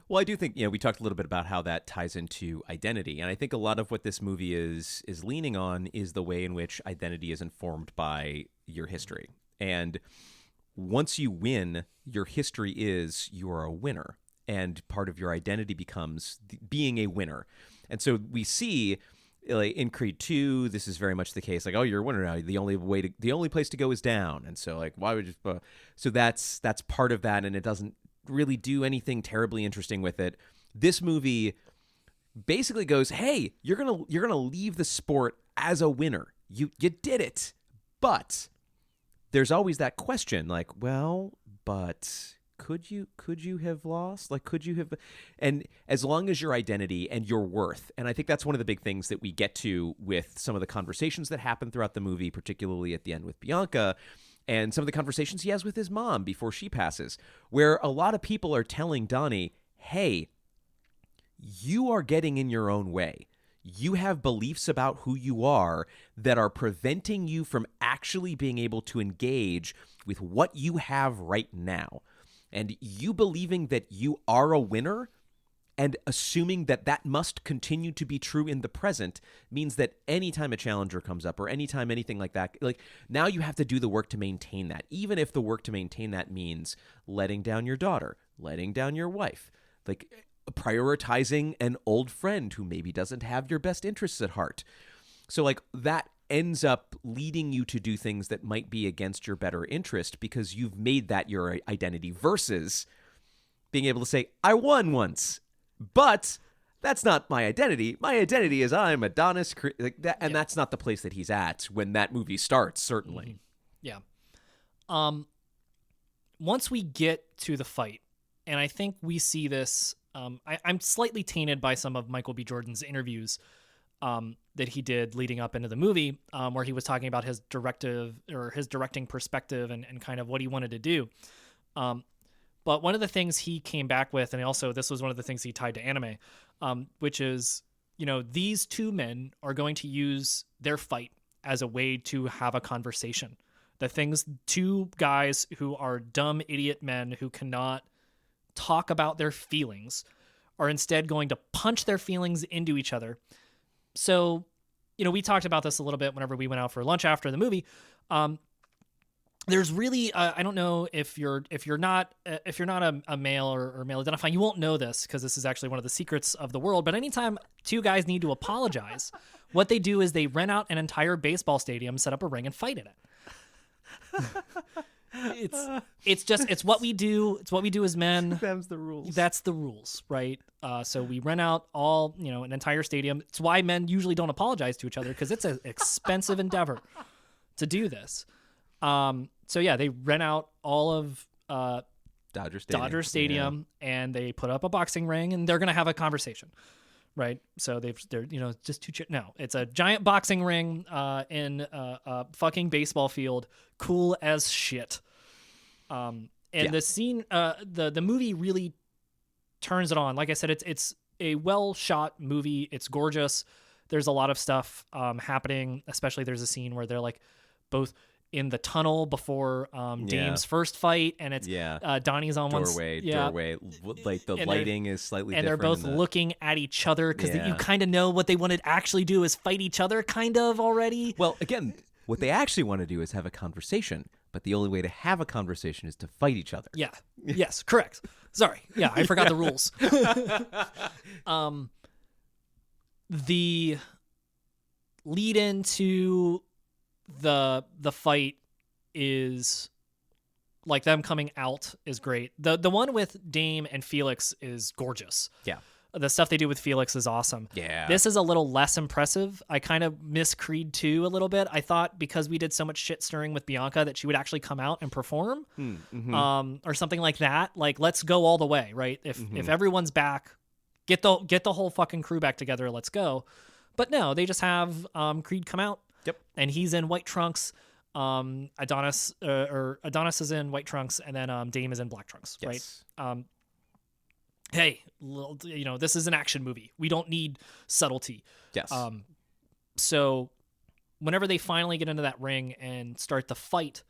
Well, I do think, we talked a little bit about how that ties into identity. And I think a lot of what this movie is leaning on is the way in which identity is informed by your history. And once you win, your history is you're a winner. And part of your identity becomes being a winner. And so we see, like in Creed 2, this is very much the case. Like, oh, you're a winner now. The only place to go is down. And so, like, why would you? So that's part of that, and it doesn't really do anything terribly interesting with it. This movie basically goes, hey, you're gonna leave the sport as a winner. You did it, but there's always that question, like, well, but could you have lost? Like, could you have? And as long as your identity and your worth, and I think that's one of the big things that we get to with some of the conversations that happen throughout the movie, particularly at the end with Bianca, and some of the conversations he has with his mom before she passes, where a lot of people are telling Donnie, hey, you are getting in your own way. You have beliefs about who you are that are preventing you from actually being able to engage with what you have right now. And you believing that you are a winner and assuming that that must continue to be true in the present means that anytime a challenger comes up or anytime anything like that, like now you have to do the work to maintain that, even if the work to maintain that means letting down your daughter, letting down your wife, like prioritizing an old friend who maybe doesn't have your best interests at heart. So like that ends up leading you to do things that might be against your better interest because you've made that your identity versus being able to say, I won once, but that's not my identity. My identity is I'm Adonis, like that, and that's not the place that he's at when that movie starts, certainly. Yeah. Once we get to the fight, and I think we see this, I'm slightly tainted by some of Michael B. Jordan's interviews that he did leading up into the movie, where he was talking about his directing perspective and kind of what he wanted to do. But one of the things he came back with, and also this was one of the things he tied to anime, which is, these two men are going to use their fight as a way to have a conversation. Two guys who are dumb idiot men who cannot talk about their feelings are instead going to punch their feelings into each other. So, we talked about this a little bit whenever we went out for lunch after the movie. There's really, I don't know if you're not a male or male identifying, you won't know this because this is actually one of the secrets of the world. But anytime two guys need to apologize, what they do is they rent out an entire baseball stadium, set up a ring, and fight in it. It's what we do. It's what we do as men. Them's the rules. That's the rules, right? So we rent out an entire stadium. It's why men usually don't apologize to each other because it's an expensive endeavor to do this. So yeah, they rent out all of Dodger Stadium, and they put up a boxing ring, and they're gonna have a conversation, right? So they're just two. No, it's a giant boxing ring in a fucking baseball field, cool as shit. The scene, the movie really turns it on. Like I said, it's a well shot movie. It's gorgeous. There's a lot of stuff happening. Especially there's a scene where they're like both in the tunnel before Dame's first fight, and it's Donnie's on doorway, like the lighting is slightly and different. They're both looking at each other because you kind of know what they want to actually do is fight each other, kind of already. Well, again, what they actually want to do is have a conversation, but the only way to have a conversation is to fight each other. Yeah. Yes. Correct. Sorry. Yeah, I forgot the rules. The lead into the fight is like them coming out is great. The one with Dame and Felix is gorgeous. Yeah. The stuff they do with Felix is awesome. Yeah. This is a little less impressive. I kind of miss Creed 2 a little bit. I thought because we did so much shit stirring with Bianca that she would actually come out and perform, or something like that. Like, let's go all the way, right? If everyone's back, get the whole fucking crew back together. Let's go. But no, they just have Creed come out. Yep. And he's in white trunks. Adonis is in white trunks, and then Dame is in black trunks, yes. right? Hey, this is an action movie. We don't need subtlety. Yes. So whenever they finally get into that ring and start the fight,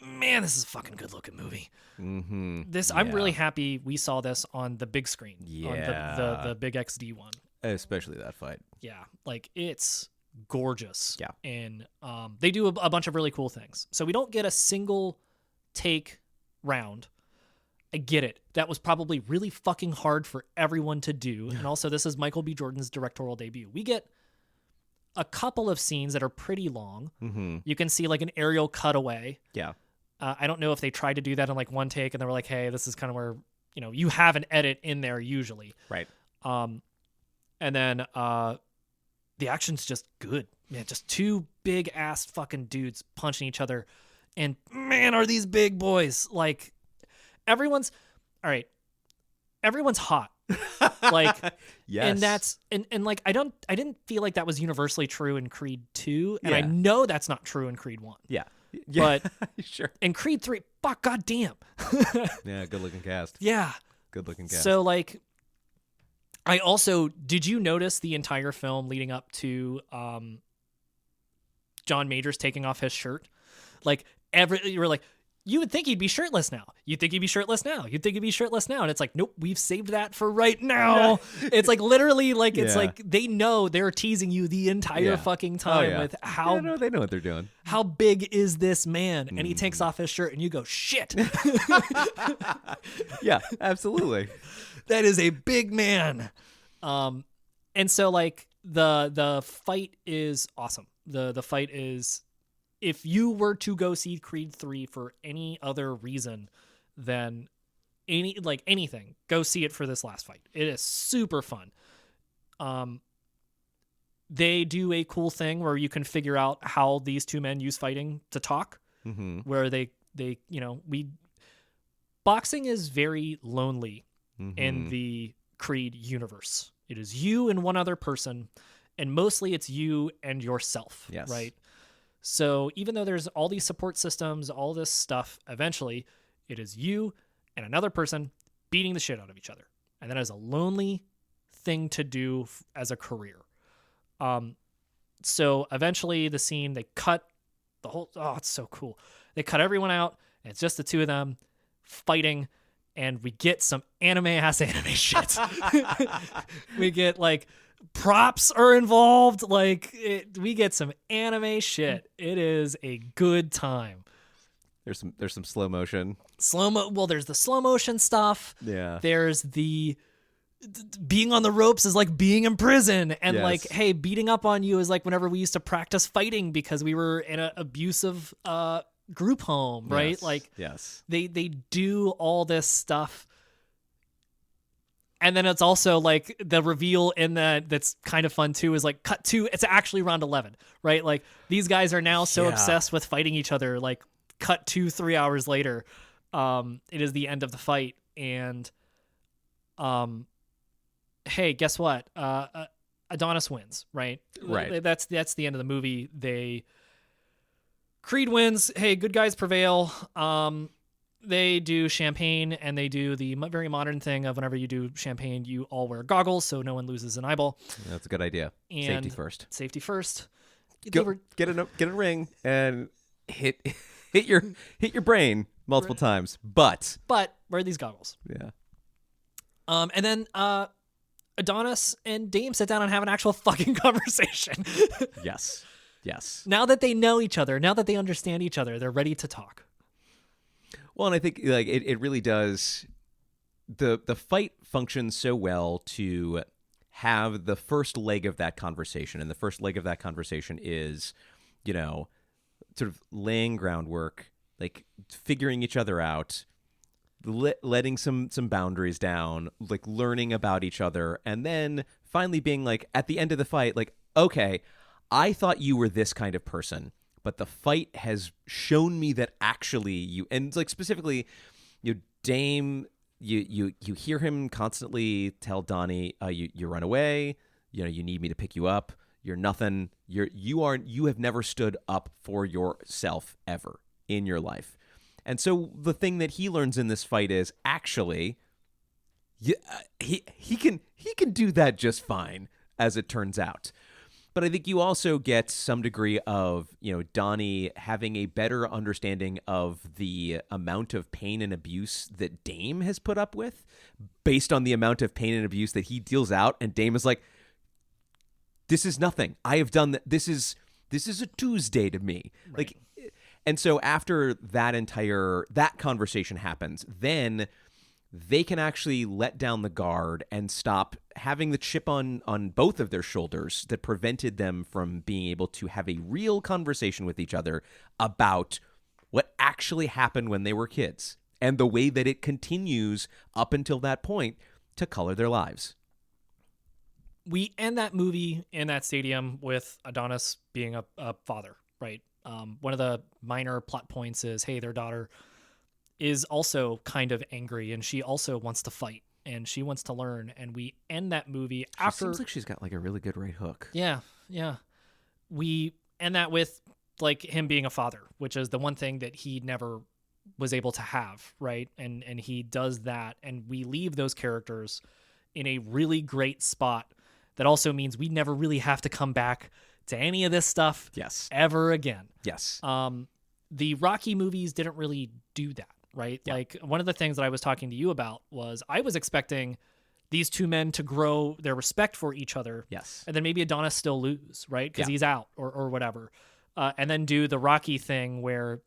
man, this is a fucking good looking movie. Mm-hmm. I'm really happy we saw this on the big screen. Yeah. On the big XD one. Especially that fight. Yeah. Like, it's gorgeous. Yeah. And they do a bunch of really cool things. So we don't get a single take round. I get it. That was probably really fucking hard for everyone to do. And also, this is Michael B. Jordan's directorial debut. We get a couple of scenes that are pretty long. Mm-hmm. You can see like an aerial cutaway. Yeah. I don't know if they tried to do that in like one take and they were like, hey, this is kind of where, you have an edit in there usually. Right. And then the action's just good. Yeah, just two big ass fucking dudes punching each other. And man, are these big boys. Like, everyone's all right. Everyone's hot. Like, Yes. and that's and like I didn't feel like that was universally true in Creed 2, and I Yeah. know that's not true in Creed 1. Yeah. Yeah. But sure. in Creed 3, fuck goddamn. Yeah, good looking cast. Yeah. Good looking cast. So like I also did you notice the entire film leading up to John Majors taking off his shirt? Like you were like, you would think he'd be shirtless now. You'd think he'd be shirtless now. You'd think he'd be shirtless now. And it's like, nope, we've saved that for right now. It's like literally like it's Yeah. like they know they're teasing you the entire Yeah. fucking time yeah. with how no, they know what they're doing. how big is this man? And he takes off his shirt and you go, shit. Yeah, absolutely. That is a big man. And so like the fight is awesome. The fight is, if you were to go see Creed 3 for any other reason than anything, go see it for this last fight. It is super fun. They do a cool thing where you can figure out how these two men use fighting to talk, Mm-hmm. where they boxing is very lonely Mm-hmm. in the Creed universe. It is you and one other person, and mostly it's you and yourself, Yes. right? So even though there's all these support systems, all this stuff, eventually it is you and another person beating the shit out of each other. And that is a lonely thing to do as a career. So eventually the scene, they cut the whole, it's so cool. They cut everyone out, and it's just the two of them fighting, and we get some anime shit. We get like props are involved. Like we get some anime shit. It is a good time. There's some slow motion. Well, there's the slow motion stuff. Yeah. There's the being on the ropes is like being in prison, and Yes. like, hey, beating up on you is like whenever we used to practice fighting because we were in an abusive group home, right? Yes. Like Yes. they do all this stuff. And then it's also like the reveal in that's kind of fun too is like cut to, it's actually round 11, right? Like these guys are now so Yeah. obsessed with fighting each other, like cut to 3 hours later. It is the end of the fight. And hey, guess what? Adonis wins, right? Right. That's the end of the movie. Creed wins. Hey, good guys prevail. They do champagne, and they do the very modern thing of whenever you do champagne, you all wear goggles so no one loses an eyeball. That's a good idea. And Safety first. Safety first. They Go, were- get a ring and hit your brain multiple times. But but wear these goggles. yeah. And then Adonis and Dame sit down and have an actual fucking conversation. Yes. Yes. Now that they know each other, now that they understand each other, they're ready to talk. Well, and I think like it really does. The fight functions so well to have the first leg of that conversation, and the first leg of that conversation is, sort of laying groundwork, like figuring each other out, letting some boundaries down, like learning about each other, and then finally being like at the end of the fight, like, okay, I thought you were this kind of person, but the fight has shown me that actually you, and like specifically, Dame, you hear him constantly tell Donnie, you run away, you need me to pick you up, you're nothing, you have never stood up for yourself ever in your life. And so the thing that he learns in this fight is actually, he can do that just fine, as it turns out. But I think you also get some degree of, Donnie having a better understanding of the amount of pain and abuse that Dame has put up with based on the amount of pain and abuse that he deals out. And Dame is like, this is nothing. I have done that. This is a Tuesday to me. Right. Like, and so after that conversation happens, then they can actually let down the guard and stop having the chip on both of their shoulders that prevented them from being able to have a real conversation with each other about what actually happened when they were kids and the way that it continues up until that point to color their lives. We end that movie in that stadium with Adonis being a father, right? One of the minor plot points is, hey, their daughter is also kind of angry, and she also wants to fight, and she wants to learn. And we end that movie after. Seems like she's got like a really good right hook. Yeah, yeah. We end that with like him being a father, which is the one thing that he never was able to have, right? And he does that, and we leave those characters in a really great spot. That also means we never really have to come back to any of this stuff Yes. ever again. Yes. The Rocky movies didn't really do that, right? Yeah. Like one of the things that I was talking to you about was I was expecting these two men to grow their respect for each other. Yes. And then maybe Adonis still lose, right? Because Yeah. he's out or whatever. And then do the Rocky thing where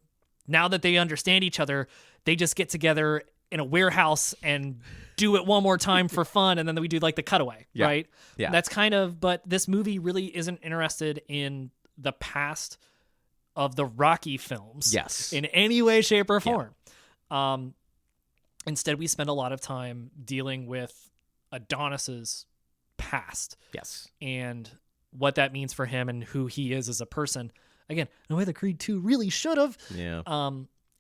now that they understand each other, they just get together in a warehouse and do it one more time for fun. And then we do like the cutaway, Yeah. right? Yeah. That's kind of, but this movie really isn't interested in the past of the Rocky films. Yes. In any way, shape, or form. Instead, we spend a lot of time dealing with Adonis's past Yes. and what that means for him and who he is as a person. Again, in a way that Creed 2 really should have. Yeah.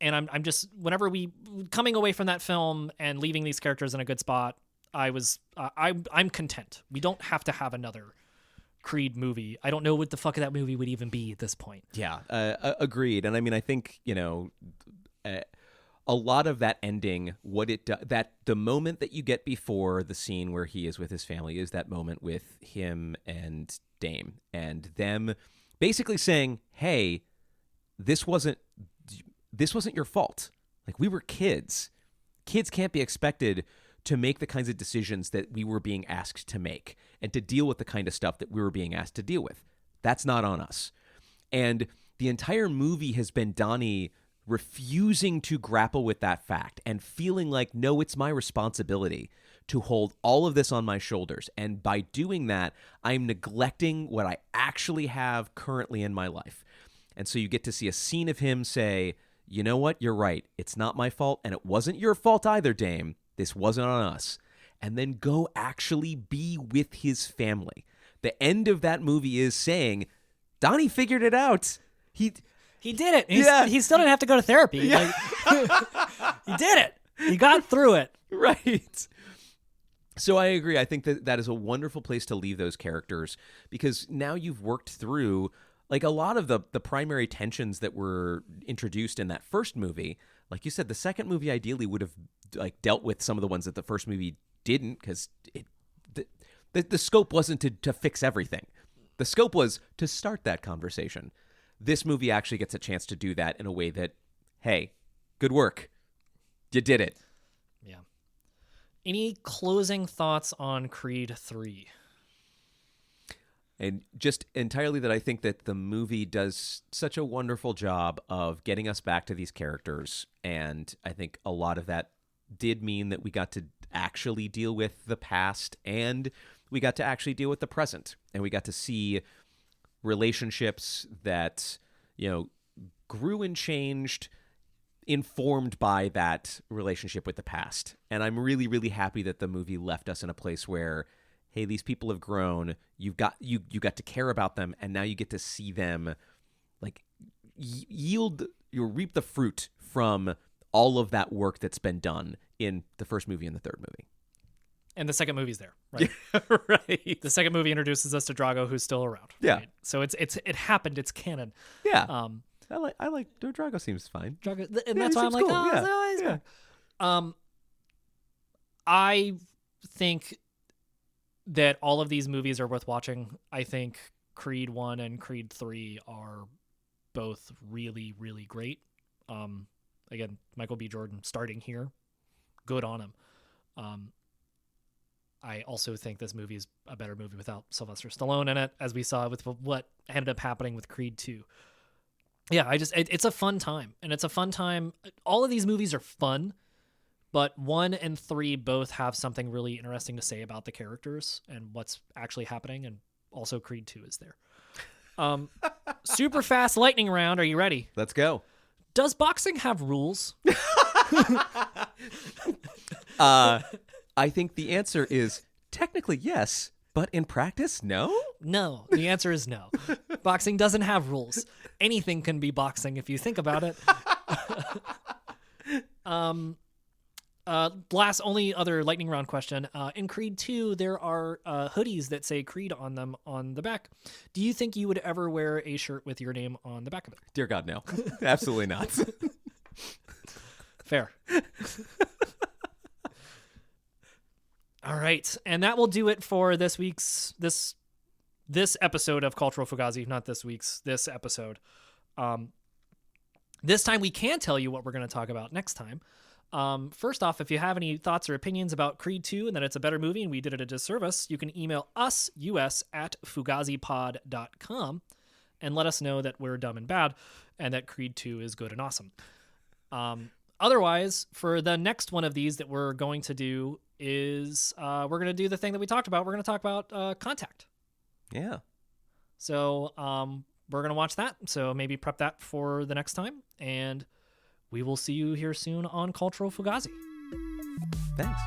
And I'm just, whenever we coming away from that film and leaving these characters in a good spot, I'm content. We don't have to have another Creed movie. I don't know what the fuck that movie would even be at this point. Yeah, agreed. And I mean, I think, a lot of that ending, that the moment that you get before the scene where he is with his family is that moment with him and Dame and them basically saying, hey, this wasn't your fault. Like, we were kids. Kids can't be expected to make the kinds of decisions that we were being asked to make and to deal with the kind of stuff that we were being asked to deal with. That's not on us. And the entire movie has been Donnie refusing to grapple with that fact and feeling like, no, it's my responsibility to hold all of this on my shoulders. And by doing that, I'm neglecting what I actually have currently in my life. And so you get to see a scene of him say, you know what, you're right. It's not my fault, and it wasn't your fault either, Dame. This wasn't on us. And then go actually be with his family. The end of that movie is saying, Donnie figured it out. He did it. He still didn't have to go to therapy. Yeah. He did it. He got through it. Right. So I agree. I think that is a wonderful place to leave those characters, because now you've worked through like a lot of the primary tensions that were introduced in that first movie. Like you said, the second movie ideally would have like dealt with some of the ones that the first movie didn't, because the scope wasn't to fix everything. The scope was to start that conversation. This movie actually gets a chance to do that in a way that, hey, good work. You did it. Yeah. Any closing thoughts on Creed 3? And just entirely that I think that the movie does such a wonderful job of getting us back to these characters. And I think a lot of that did mean that we got to actually deal with the past, and we got to actually deal with the present. And we got to see relationships that, grew and changed, informed by that relationship with the past. And I'm really, really happy that the movie left us in a place where, hey, these people have grown. You got to care about them, and now you get to see them like reap the fruit from all of that work that's been done in the first movie and the third movie. And the second movie's there, right? Yeah, right. The second movie introduces us to Drago, who's still around. Yeah. Right? So it happened. It's canon. Yeah. I like Drago seems fine. Drago, and Yeah, that's he why I'm seems like, cool. oh, Yeah. he's fine. I think that all of these movies are worth watching. I think Creed 1 and Creed 3 are both really, really great. Again, Michael B. Jordan starting here. Good on him. I also think this movie is a better movie without Sylvester Stallone in it, as we saw with what ended up happening with Creed 2. Yeah, it's a fun time. And it's a fun time. All of these movies are fun, but 1 and 3 both have something really interesting to say about the characters and what's actually happening. And also Creed 2 is there. Super fast lightning round. Are you ready? Let's go. Does boxing have rules? I think the answer is technically yes, but in practice, no? No. The answer is no. Boxing doesn't have rules. Anything can be boxing if you think about it. Last, only other lightning round question. In Creed 2, there are hoodies that say Creed on them on the back. Do you think you would ever wear a shirt with your name on the back of it? Dear God, no. Absolutely not. Fair. All right. And that will do it for this week's, this episode of Cultural Fugazi, not this episode. This time we can tell you what we're going to talk about next time. First off, if you have any thoughts or opinions about Creed 2 and that it's a better movie and we did it a disservice, you can email us, us@fugazipod.com, and let us know that we're dumb and bad and that Creed 2 is good and awesome. Otherwise, for the next one of these that we're going to do is we're going to do the thing that we talked about. We're going to talk about Contact. Yeah. So we're going to watch that. So maybe prep that for the next time. And we will see you here soon on Cultural Fugazi. Thanks.